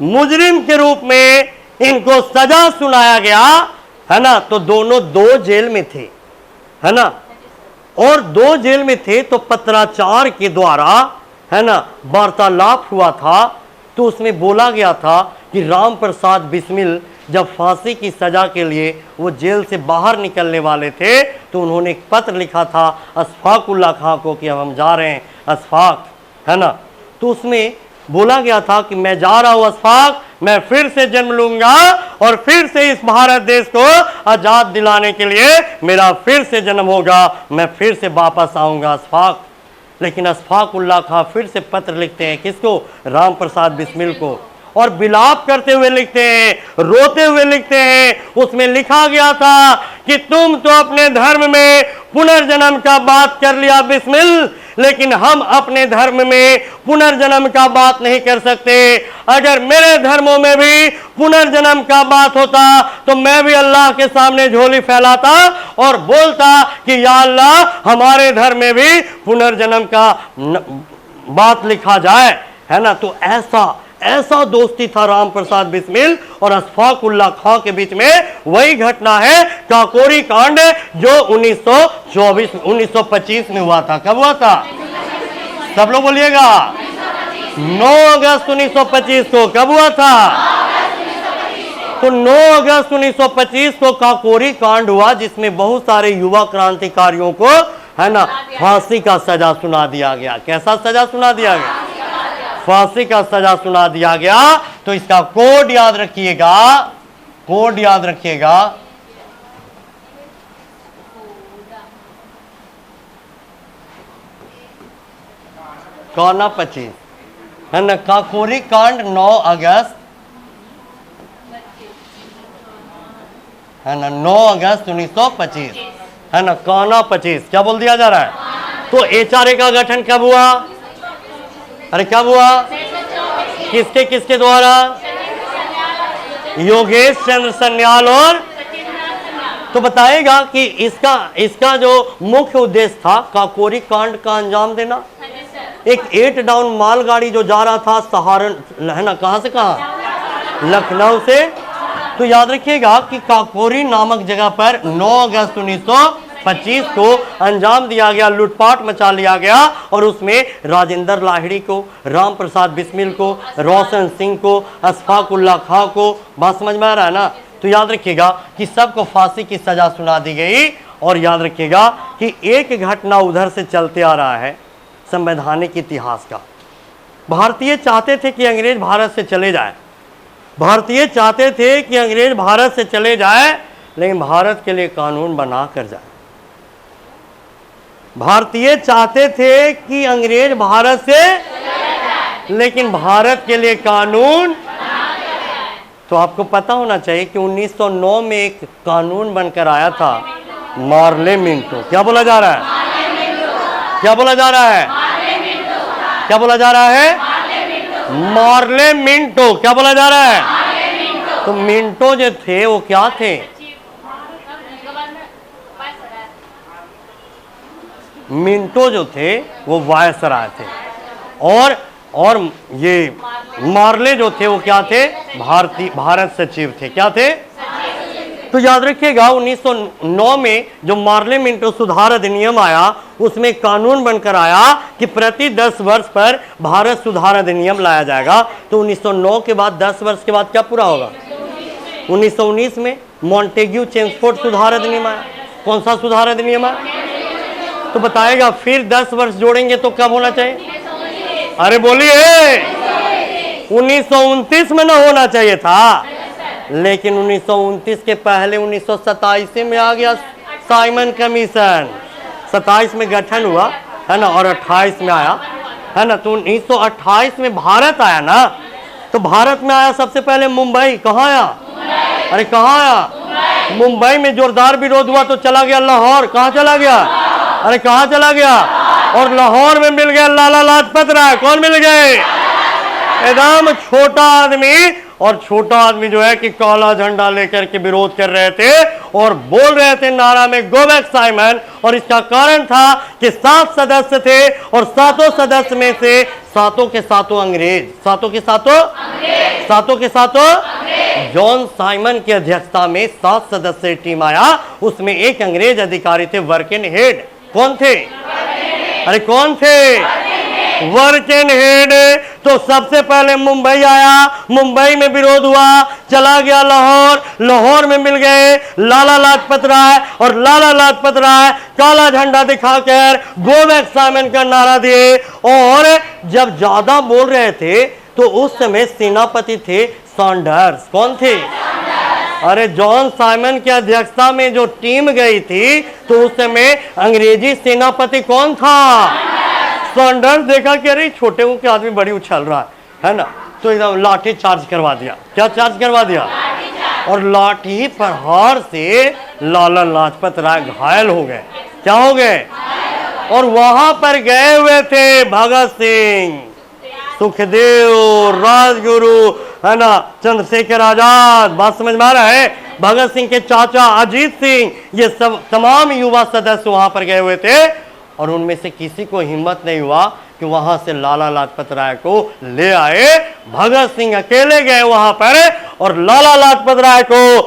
मुजरिम के रूप में इनको सजा सुनाया गया, है ना, तो दोनों 2 जेल में थे, है ना। और 2 जेल में थे तो पत्राचार के द्वारा, है ना, वार्तालाप हुआ था। तो उसमें बोला गया था कि राम प्रसाद बिस्मिल जब फांसी की सजा के लिए वो जेल से बाहर निकलने वाले थे तो उन्होंने एक पत्र लिखा था अशफाक उल्लाह खां को कि अब हम जा रहे हैं अशफाक, है ना। तो उसमें बोला गया था कि मैं जा रहा हूं अशफाक, मैं फिर से जन्म लूंगा और फिर से इस भारत देश को आजाद दिलाने के लिए मेरा फिर से जन्म होगा, मैं फिर से वापस आऊंगा अशफाक। लेकिन अशफाक उल्लाह खां फिर से पत्र लिखते हैं, किसको? राम प्रसाद बिस्मिल को, और विलाप करते हुए लिखते हैं, रोते हुए लिखते हैं। उसमें लिखा गया था कि तुम तो अपने धर्म में पुनर्जन्म का बात कर लिया बिस्मिल, लेकिन हम अपने धर्म में पुनर्जन्म का बात नहीं कर सकते। अगर मेरे धर्मों में भी पुनर्जन्म का बात होता तो मैं भी अल्लाह के सामने झोली फैलाता और बोलता कि या अल्लाह हमारे धर्म में भी पुनर्जन्म का बात लिखा जाए, है ना। तो ऐसा दोस्ती था राम प्रसाद बिस्मिल और अशफाक उल्लाह खां के बीच में। वही घटना है काकोरी कांड जो 1925 में हुआ था। कब हुआ था? सब लोग बोलिएगा। 9 अगस्त 1925 को। कब हुआ था? तो 9 अगस्त 1925 को काकोरी कांड हुआ, जिसमें बहुत सारे युवा क्रांतिकारियों को, है ना, फांसी का सजा सुना दिया गया। कैसा सजा सुना दिया गया? फांसी का सजा सुना दिया गया। तो इसका कोड याद रखिएगा, कोड याद रखिएगा। कौना 25, है ना। काकोरी कांड 9 अगस्त, है ना, 9 अगस्त 1925, है ना। कौना 25 क्या बोल दिया जा रहा है? तो एचआरए का गठन कब हुआ? अरे कब हुआ? किसके किसके द्वारा? योगेश चंद्र सन्याल और। तो बताएगा कि इसका जो मुख्य उद्देश्य था काकोरी कांड का अंजाम देना। एक 8 डाउन मालगाड़ी जो जा रहा था सहारन, है ना, कहां से कहां? लखनऊ से। तो याद रखिएगा कि काकोरी नामक जगह पर 9 अगस्त 1925 को अंजाम दिया गया, लूटपाट मचा लिया गया। और उसमें राजेंद्र लाहिड़ी को, राम प्रसाद बिस्मिल को, रोशन सिंह को, अशफाक उल्लाह खां को, बात समझ में आ रहा है ना। तो याद रखिएगा कि सबको फांसी की सजा सुना दी गई। और याद रखिएगा कि एक घटना उधर से चलते आ रहा है संवैधानिक इतिहास का। भारतीय चाहते थे कि अंग्रेज भारत से चले जाए, भारतीय चाहते थे कि अंग्रेज भारत से चले जाए, लेकिन भारत के लिए कानून बना कर जाए। भारतीय चाहते थे कि अंग्रेज भारत से, लेकिन भारत के लिए कानून। तो आपको पता होना चाहिए कि 1909 में एक कानून बनकर आया था, मार्ले मिंटो। क्या बोला जा रहा है? क्या बोला जा रहा है? क्या बोला जा रहा है? Morley Minto. क्या बोला जा रहा है? तो मिंटो जो थे वो क्या थे? मिंटो जो थे वो वायसराय थे, और ये मार्ले जो थे वो क्या थे? भारत सचिव थे। क्या थे? तो याद रखिएगा 1909 में जो मार्ले मिंटो सुधार अधिनियम आया, उसमें कानून बनकर आया कि प्रति 10 वर्ष पर भारत सुधार अधिनियम लाया जाएगा। तो 1909 के बाद 10 वर्ष के बाद क्या पूरा होगा? 1919 में मॉन्टेग्यू चेम्सफोर्ड सुधार अधिनियम आया। कौन सा सुधार अधिनियम आया? तो बताएगा फिर 10 वर्ष जोड़ेंगे तो कब होना चाहिए? अरे बोलिए, 1929 में ना होना चाहिए था, लेकिन 1929 के पहले 1927 में आ गया साइमन कमीशन। 27 में गठन हुआ है ना, और 28 में आया है ना। तो 1928 में भारत आया ना, तो भारत में आया सबसे पहले मुंबई। कहाँ आया? अरे कहाँ आया? मुंबई में जोरदार विरोध हुआ तो चला गया लाहौर। कहाँ चला गया? अरे कहाँ चला गया? और लाहौर में मिल गया लाला लाजपत राय। कौन मिल गए? एकदम छोटा आदमी, और छोटा आदमी जो है कि काला झंडा लेकर के विरोध कर रहे थे और बोल रहे थे नारा में गो बैक साइमन। और इसका कारण था कि 7 सदस्य थे, और 7 सदस्य में से 7 के 7 अंग्रेज। 7 के 7 जॉन साइमन की अध्यक्षता में 7 सदस्य टीम आया। उसमें एक अंग्रेज अधिकारी थे, वर्केन हेड। कौन थे? अरे कौन थे? वर्केन हेड। तो सबसे पहले मुंबई आया, मुंबई में विरोध हुआ, चला गया लाहौर। लाहौर में मिल गए लाला लाजपत राय, और लाला लाजपत राय काला झंडा दिखाकर गो बैक साइमन का नारा दिए। और जब ज्यादा बोल रहे थे तो उस समय सेनापति थे सॉन्डर्स। कौन थे? अरे जॉन साइमन की अध्यक्षता में जो टीम गई थी, तो उस समय अंग्रेजी सेनापति कौन था? सॉन्डर्स। देखा कि अरे छोटे को के आदमी बड़ी उछल रहा है ना, तो एकदम लाठी चार्ज करवा दिया। क्या चार्ज करवा दिया? और लाठी प्रहार से लाला लाजपत राय घायल हो गए। क्या हो गए? और वहां पर गए हुए थे भगत सिंह, सुखदेव, राजगुरु, है ना, चंद्रशेखर आजाद। बात समझ में आ रहा है? भगत सिंह के चाचा अजीत सिंह, ये सब तमाम युवा सदस्य वहां पर गए हुए थे। और उनमें से किसी को हिम्मत नहीं हुआ कि वहां से लाला लाजपत राय को ले आए। भगत सिंह अकेले गए वहां पर, और लाला लाजपत राय को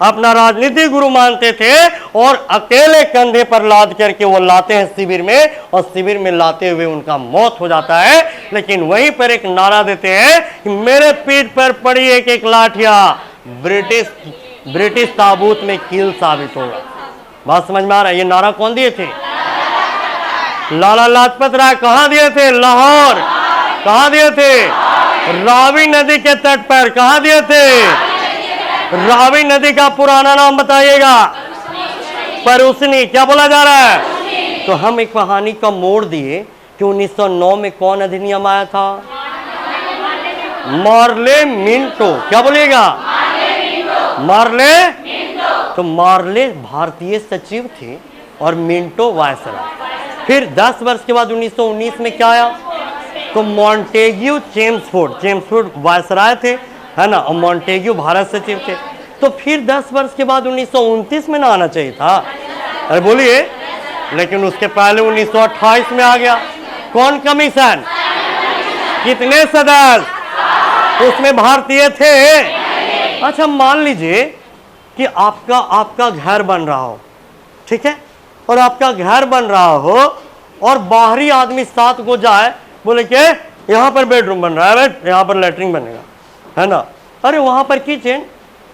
अपना राजनीतिक गुरु मानते थे, और अकेले कंधे पर लाद करके वो लाते हैं शिविर में, और शिविर में लाते हुए उनका मौत हो जाता है। लेकिन वहीं पर एक नारा देते हैं कि मेरे पीठ पर पड़ी एक एक लाठियां ब्रिटिश ताबूत में कील साबित होगा। बात समझ में आ रहा है? ये नारा कौन दिए थे? लाला लाजपत राय। कहाँ दिए थे? लाहौर। कहाँ दिए थे? रावी नदी के तट पर। कहाँ दिए थे? रावी नदी का पुराना नाम बताइएगा? परूसनी। क्या बोला जा रहा है? तो हम एक कहानी का मोड़ दिए कि 1909 में कौन अधिनियम आया था? Morley Minto. क्या बोलिएगा? मार्ले। तो मार्ले भारतीय सचिव थे और मिंटो वायसराय। फिर 10 वर्ष के बाद 1919 में क्या आया? तो मॉन्टेग्यू चेम्सफोर्ड वायसराय थे, है ना, और मॉन्टेग्यू भारत सचिव थे। तो फिर 10 वर्ष के बाद 1929 में ना आना चाहिए था? अरे बोलिए। लेकिन उसके पहले 1928 में आ गया। कौन कमीशन? कितने सदस्य? उसमें भारतीय थे। अच्छा मान लीजिए कि आपका घर बन रहा हो, ठीक है, और आपका घर बन रहा हो और बाहरी आदमी साथ को जाए, बोले कि यहाँ पर बेडरूम बन रहा है, यहाँ पर लेटरिन बनेगा, है ना, अरे वहाँ पर किचन,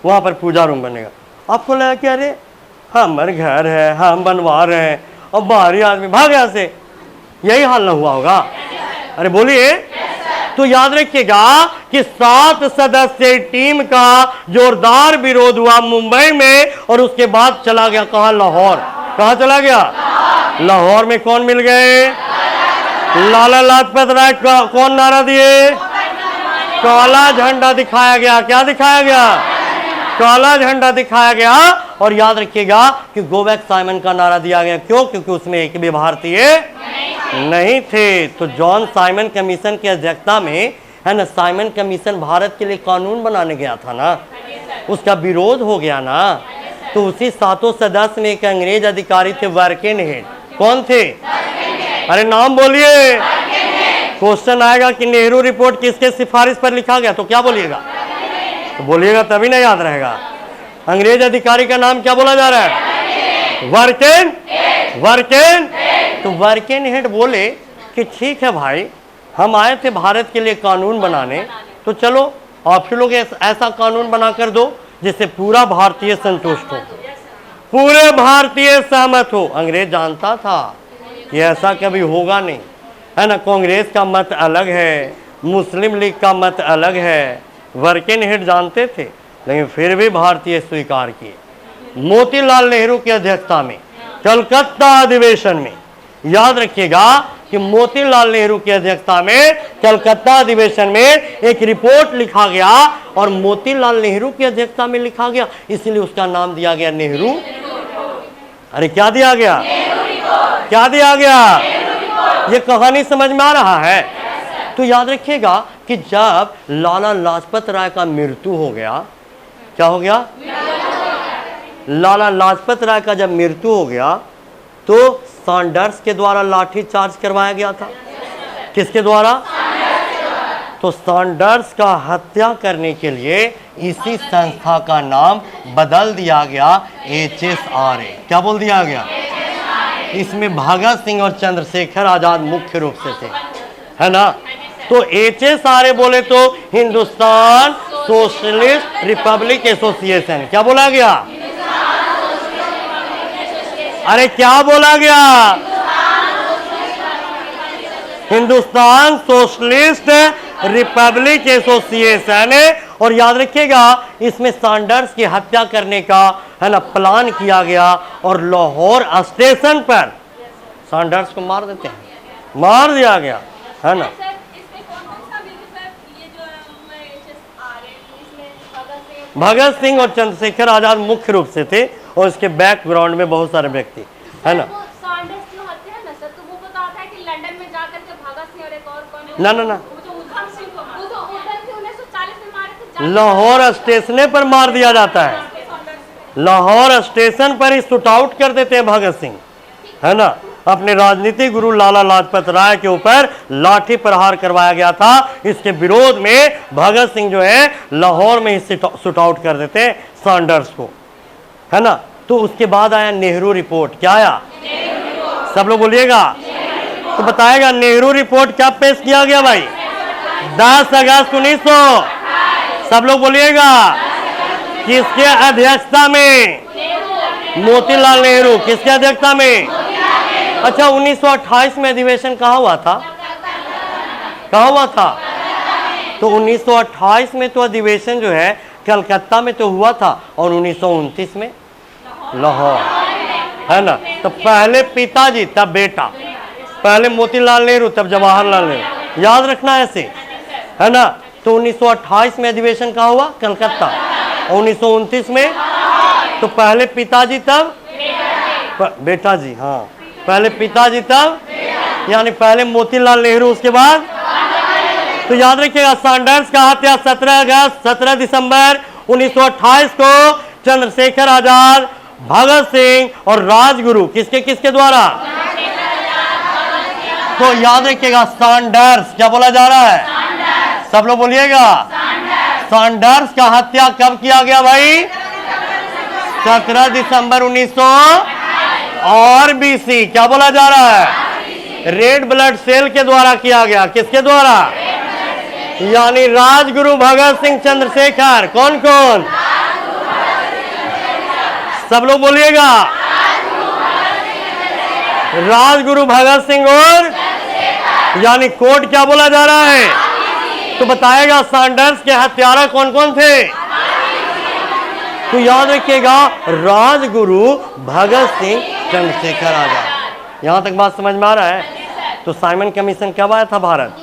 वहाँ पर पूजा रूम बनेगा। आपको लगा कि अरे हमारे घर है, हम बनवा रहे हैं, और बाहरी आदमी भाग यहाँ से। यही हाल ना हुआ होगा? अरे बोलिए। तो याद रखिएगा कि 7 सदस्यीय टीम का जोरदार विरोध हुआ मुंबई में, और उसके बाद चला गया कहां? लाहौर। कहां चला गया? लाहौर में कौन मिल गए? लाला लाजपत राय। कौन नारा दिए? काला झंडा दिखाया गया। क्या दिखाया गया? काला झंडा दिखाया गया। और याद रखिएगा कि गो बैक साइमन का नारा दिया गया। क्यों? क्योंकि उसमें एक भी भारतीय नहीं थे। तो जॉन साइमन कमीशन की अध्यक्षता में, है ना, साइमन कमीशन भारत के लिए कानून बनाने गया था ना, उसका विरोध हो गया ना। तो उसी 7 सदस्य में एक अंग्रेज अधिकारी थे, वर्केन हेड। कौन थे? अरे नाम बोलिए। क्वेश्चन आएगा कि नेहरू रिपोर्ट किसके सिफारिश पर लिखा गया, तो क्या बोलिएगा? तो बोलिएगा तभी ना याद रहेगा। अंग्रेज अधिकारी का नाम क्या बोला जा रहा है? वर्केन। वर्केन। तो वर्केन हेड बोले कि ठीक है भाई, हम आए थे भारत के लिए कानून बनाने, तो चलो आप लोग ऐसा कानून बनाकर दो जिससे पूरा भारतीय संतुष्ट हो, पूरे भारतीय सहमत हो। अंग्रेज जानता था कि ऐसा कभी होगा नहीं, है ना। कांग्रेस का मत अलग है, मुस्लिम लीग का मत अलग है, वर्केन हेड जानते थे, लेकिन फिर भी भारतीय स्वीकार किए। मोतीलाल नेहरू की अध्यक्षता में कलकत्ता अधिवेशन में, याद रखिएगा कि मोतीलाल नेहरू की अध्यक्षता में कलकत्ता अधिवेशन में एक रिपोर्ट लिखा गया, और मोतीलाल नेहरू की अध्यक्षता में लिखा गया, इसलिए उसका नाम दिया गया नेहरू। अरे क्या दिया गया? क्या दिया गया? ये कहानी समझ में आ रहा है? तो याद रखिएगा कि जब लाला लाजपत राय का मृत्यु हो गया, क्या हो गया? लाला लाजपत राय का जब मृत्यु हो गया, तो सैंडर्स के द्वारा लाठी चार्ज करवाया गया था। किसके द्वारा? तो सैंडर्स का हत्या करने के लिए इसी संस्था का नाम बदल दिया गया HSRA। क्या बोल दिया गया? इसमें भगत सिंह और चंद्रशेखर आजाद मुख्य रूप से थे, है ना। तो HSRA बोले तो हिंदुस्तान सोशलिस्ट रिपब्लिक एसोसिएशन। क्या बोला गया? अरे क्या बोला गया? Hindustan socialist Republic association. और याद रखिएगा इसमें सैंडर्स की हत्या करने का, है ना, प्लान किया गया, और लाहौर स्टेशन पर सैंडर्स को मार देते हैं, मार दिया गया, है ना। भगत सिंह और चंद्रशेखर आजाद मुख्य रूप से थे, और इसके बैकग्राउंड में बहुत सारे व्यक्ति, है ना। ना ना ना, लाहौर स्टेशन पर मार दिया जाता है। लाहौर स्टेशन पर ही शूट आउट कर देते हैं भगत सिंह, है ना। अपने राजनीतिक गुरु लाला लाजपत राय के ऊपर लाठी प्रहार करवाया गया था। इसके विरोध में भगत सिंह जो है लाहौर में ही शूट आउट कर देते हैं सैंडर्स को, है ना। तो उसके बाद आया नेहरू रिपोर्ट। क्या आया? सब लोग बोलिएगा। तो बताएगा नेहरू रिपोर्ट क्या पेश किया गया भाई? 10 अगस्त 1900। सब लोग बोलिएगा। किसके अध्यक्षता में? मोतीलाल नेहरू। किसके अध्यक्षता में? अच्छा, 1928 में अधिवेशन कहाँ हुआ था? कहाँ हुआ था? तो 1928 में तो अधिवेशन जो है कलकत्ता में तो हुआ था, और 1929 में लाहौर, है ना। तो पहले पिताजी तब बेटा, पहले मोतीलाल नेहरू तब जवाहरलाल नेहरू, याद रखना ऐसे, है ना। तो 1928 में अधिवेशन कहाँ हुआ? कलकत्ता। और 1929 में तो पहले पिताजी तब बेटा जी, हाँ, पहले पिताजी तब, यानी पहले मोतीलाल नेहरू उसके बाद। तो याद रखिएगा सैंडर्स का हत्या 17 दिसंबर 1928 को चंद्रशेखर आजाद, भगत सिंह और राजगुरु किसके किसके द्वारा? तो याद रखिएगा सैंडर्स। क्या बोला जा रहा है? सब लोग बोलिएगा। सैंडर्स का हत्या कब किया गया भाई? 17 दिसंबर 1900 और BC। क्या बोला जा रहा है? रेड ब्लड सेल के द्वारा किया गया। किसके द्वारा? यानी राजगुरु, भगत सिंह, चंद्रशेखर। कौन कौन? सब लोग बोलिएगा। राजगुरु, भगत सिंह और, यानी कोड क्या बोला जा रहा है? तो बताएगा सैंडर्स के हत्यारा कौन कौन थे? तो याद रखिएगा, राजगुरु भगत सिंह, चंद्रशेखर आजाद। यहां तक बात समझ में आ रहा है? तो साइमन कमीशन कब आया था भारत?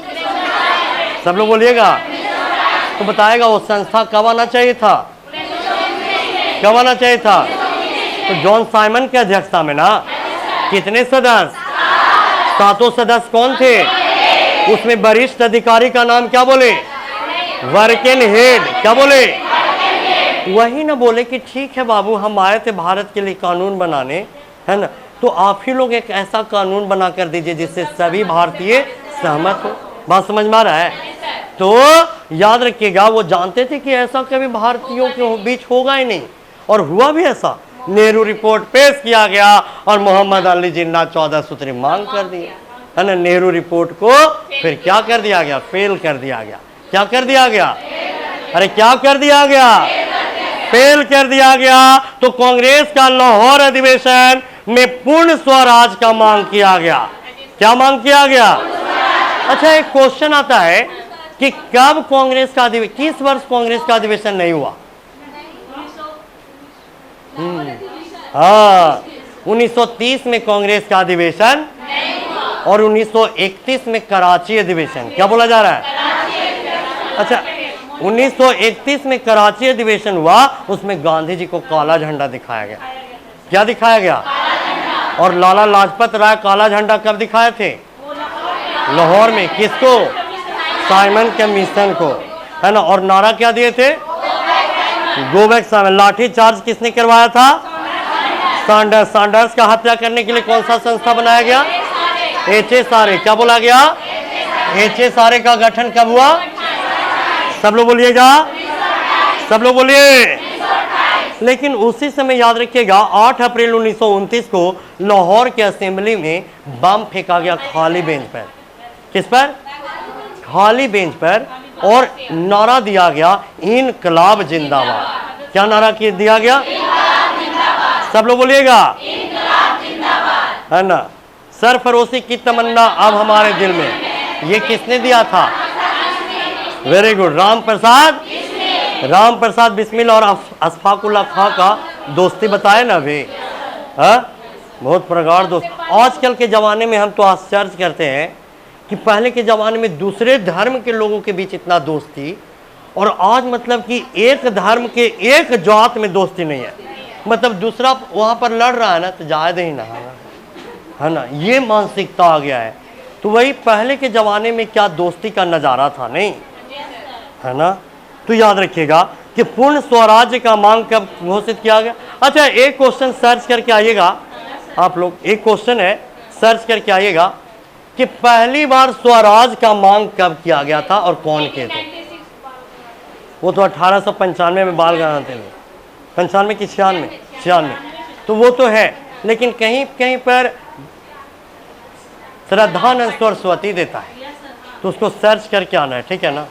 सब लोग बोलिएगा। तो बताएगा वो संस्था कब आना चाहिए था? कब आना चाहिए था? तो जॉन साइमन की अध्यक्षता में ना। कितने सदस्य? 7 सदस्य कौन थे? उसमें वरिष्ठ अधिकारी का नाम क्या बोले? Working head. क्या बोले? वही ना बोले कि ठीक है बाबू, हम आए थे भारत के लिए कानून बनाने, है ना, तो आप ही लोग एक ऐसा कानून बना कर दीजिए जिससे सभी भारतीय सहमत हो। बात समझ में आ रहा है? तो याद रखिएगा, वो जानते थे कि ऐसा कभी भारतीयों के बीच होगा ही नहीं, और हुआ भी ऐसा। नेहरू रिपोर्ट पेश किया गया और मोहम्मद अली जिन्ना 14 सूत्री मांग कर दिए, है ना। नेहरू रिपोर्ट को फिर क्या कर दिया गया? फेल कर दिया गया। क्या कर दिया गया? अरे क्या कर दिया गया? फेल कर दिया गया। तो कांग्रेस का लाहौर अधिवेशन में पूर्ण स्वराज का मांग किया गया। क्या मांग किया गया? अच्छा, एक क्वेश्चन आता है कि कब कांग्रेस का अधिवेशन, किस वर्ष कांग्रेस का अधिवेशन नहीं हुआ? हाँ, 1930 में कांग्रेस का अधिवेशन और 1931 में कराची अधिवेशन। क्या बोला जा रहा है? अच्छा, 1931 में कराची अधिवेशन हुआ, उसमें गांधी जी को काला झंडा दिखाया गया। क्या दिखाया गया? और लाला लाजपत राय काला झंडा कब दिखाए थे? लाहौर में। किसको? साइमन कमीशन को, है ना। और नारा क्या दिए थे? Go back Simon. लाठी चार्ज किसने करवाया था? सैंडर्स। सैंडर्स का हत्या करने के लिए कौन सा संस्था बनाया गया? HSRA। क्या बोला गया? HSRA का गठन कब हुआ? सब लोग बोलिएगा। सब लोग बोलिए। लेकिन उसी समय याद रखिएगा, 8 अप्रैल 1929 को लाहौर के असेंबली में बम फेंका गया खाली बेंच पर। किस पर? खाली बेंच पर। और नारा दिया गया, इनकलाब जिंदाबाद। क्या नारा दिया गया? सब लोग बोलिएगा, है ना। सरफरोशी की तमन्ना अब हमारे दिल में, ये किसने दिया था? वेरी गुड, राम प्रसाद बिस्मिल और अशफाकुल्ला खां का दोस्ती बताए ना अभी, बहुत प्रगाढ़ दोस्त। आजकल के ज़माने में हम तो आश्चर्य करते हैं कि पहले के ज़माने में दूसरे धर्म के लोगों के बीच इतना दोस्ती, और आज मतलब कि एक धर्म के एक जात में दोस्ती नहीं है। मतलब दूसरा वहाँ पर लड़ रहा है ना, तो जायद ही ना, है ना, ये मानसिकता आ गया है। तो वही पहले के ज़माने में क्या दोस्ती का नज़ारा था, नहीं है ना। तो याद रखिएगा कि पूर्ण स्वराज्य का मांग कब घोषित किया गया। अच्छा, एक क्वेश्चन सर्च करके आइएगा आप लोग, एक क्वेश्चन है, सर्च करके आइएगा कि पहली बार स्वराज का मांग कब किया गया था और कौन किए थे। वो तो 1895 में बाल गंगाधर थे। 95 की 96, तो वो तो है, लेकिन कहीं कहीं पर श्रद्धानंद सरस्वती देता है, तो उसको सर्च करके आना है, ठीक है ना।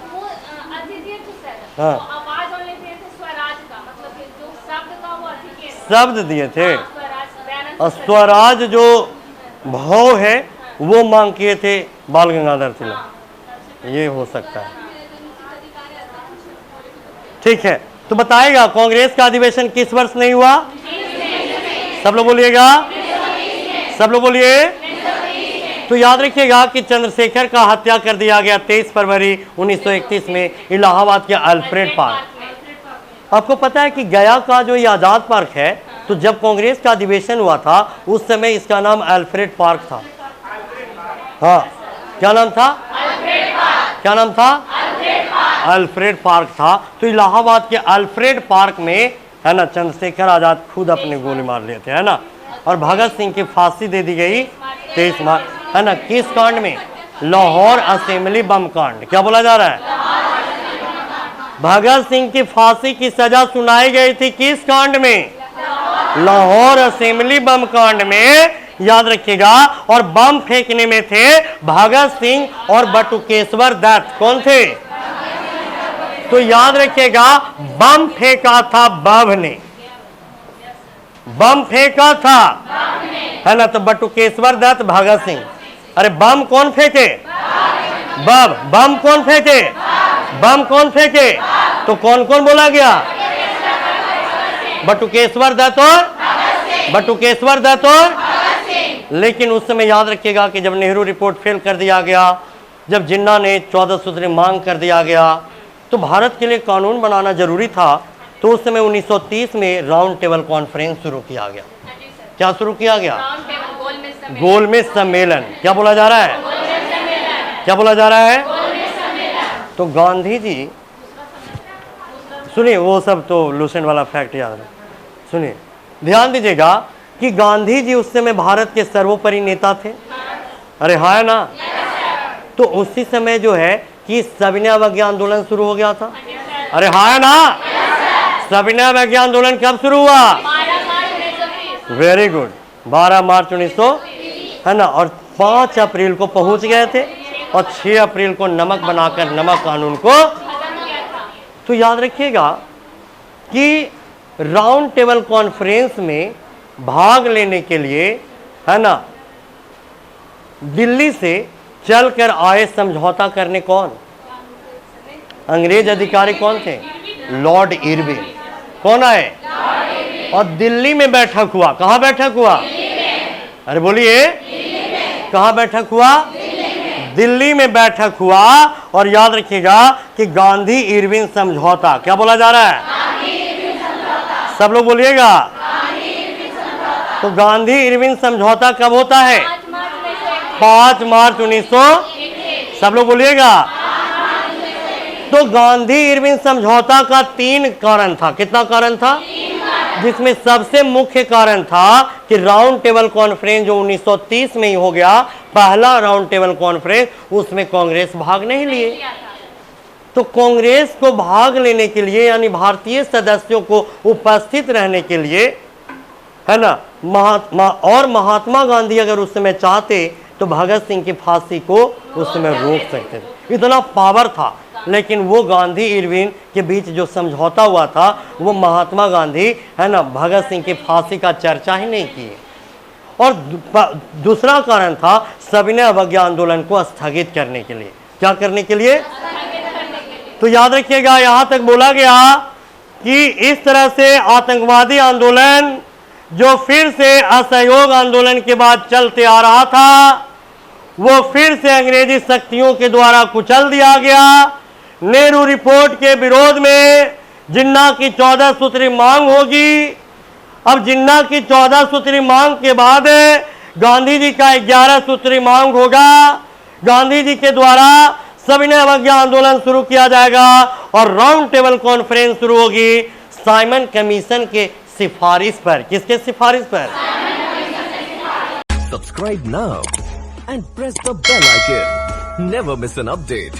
हाँ, आवाज वाले दिए थे स्वराज का, मतलब जो शब्द था वो अधिक शब्द दिए थे, और स्वराज स्वराज जो भाव है वो मांग किए थे बाल गंगाधर तिलक। ये हो सकता है, ठीक है। तो बताएगा कांग्रेस का अधिवेशन किस वर्ष नहीं हुआ? सब लोग बोलिएगा, सब लोग बोलिए। तो याद रखिएगा कि चंद्रशेखर का हत्या कर दिया गया 23 फरवरी 1931 में इलाहाबाद के अल्फ्रेड पार्क। आपको पता है कि गया का जो ये आज़ाद पार्क है, तो जब कांग्रेस का अधिवेशन हुआ था उस समय इसका नाम अल्फ्रेड पार्क था। हाँ, क्या नाम था? क्या नाम था? अल्फ्रेड पार्क था। तो इलाहाबाद के अल्फ्रेड पार्क में, है ना, चंद्रशेखर आजाद खुद अपने गोली मार लिए थे, है ना। और भगत सिंह की फांसी दे दी गई 23 मार्च, है ना। किस कांड में? लाहौर असेंबली बम कांड। क्या बोला जा रहा है? भगत सिंह की फांसी की सजा सुनाई गई थी किस कांड में? लाहौर असेंबली बम कांड में, याद रखिएगा। और बम फेंकने में थे भगत सिंह और बटुकेश्वर दत्त। कौन थे? तो याद रखिएगा, बम फेंका था बब ने, बम फेंका था, है ना। तो बटुकेश्वर दत्त, भगत सिंह। अरे बम कौन फेंके? बम। बम कौन फेंके? बम कौन फेंके? तो कौन कौन बोला गया? बटुकेश्वर दत्त और लेकिन उस समय याद रखिएगा कि जब नेहरू रिपोर्ट फेल कर दिया गया, जब जिन्ना ने 14 सूत्री मांग कर दिया गया, तो भारत के लिए कानून बनाना जरूरी था। तो उस समय 1930 में राउंड टेबल कॉन्फ्रेंस शुरू किया गया। क्या शुरू किया गया? गोलमेज सम्मेलन। क्या बोला जा रहा है? क्या बोला जा रहा है? तो गांधी जी, सुनिए, वो सब तो लूसेंट वाला फैक्ट याद है, सुनिए, ध्यान दीजिएगा कि गांधी जी उस समय भारत के सर्वोपरि नेता थे। अरे हाँ ना? तो उसी समय जो है कि सविनय अवज्ञा आंदोलन शुरू हो गया था। अरे हाँ ना? सविनय अवज्ञा आंदोलन कब शुरू हुआ? वेरी गुड, 12 मार्च 1900, है ना? और 5 अप्रैल को पहुंच गए थे और 6 अप्रैल को नमक बनाकर नमक कानून को। तो याद रखिएगा कि राउंड टेबल कॉन्फ्रेंस में भाग लेने के लिए, है ना, दिल्ली से चलकर आए समझौता करने कौन? अंग्रेज अधिकारी कौन थे? Lord Irwin. कौन आए? और दिल्ली में बैठक हुआ। कहां बैठक हुआ? अरे बोलिए, कहां बैठक हुआ? दिल्ली में बैठक हुआ। और याद रखिएगा कि गांधी इरविन समझौता। क्या बोला जा रहा है? सब लोग बोलिएगा। तो गांधी इरविन समझौता कब होता है? 5 मार्च 1900। सब लोग बोलिएगा। तो गांधी इरविन समझौता का 3 कारण था। कितना कारण था? जिसमें सबसे मुख्य कारण था कि राउंड टेबल कॉन्फ्रेंस जो 1930 में ही हो गया, पहला राउंड टेबल कॉन्फ्रेंस, उसमें कांग्रेस भाग नहीं लिए। तो कांग्रेस को भाग लेने के लिए, यानी भारतीय सदस्यों को उपस्थित रहने के लिए, है ना, महात्मा गांधी अगर उस समय चाहते तो भगत सिंह की फांसी को उस समय रोक सकते थे। इतना पावर था। लेकिन वो गांधी इरविन के बीच जो समझौता हुआ था, वो महात्मा गांधी, है ना, भगत सिंह की फांसी का चर्चा ही नहीं किए। और दूसरा कारण था सविनय अवज्ञा आंदोलन को स्थगित करने के लिए। क्या करने के लिए? तो याद रखिएगा, यहां तक बोला गया कि इस तरह से आतंकवादी आंदोलन जो फिर से असहयोग आंदोलन के बाद चलते आ रहा था, वो फिर से अंग्रेजी शक्तियों के द्वारा कुचल दिया गया। नेहरू रिपोर्ट के विरोध में जिन्ना की 14 सूत्री मांग होगी। अब जिन्ना की 14 सूत्री मांग के बाद गांधी जी का 11 सूत्री मांग होगा। गांधी जी के द्वारा सविनय अवज्ञा आंदोलन शुरू किया जाएगा और राउंड टेबल कॉन्फ्रेंस शुरू होगी साइमन कमीशन के सिफारिश पर। किसके सिफारिश पर? Subscribe now and press the bell icon. Never miss an update.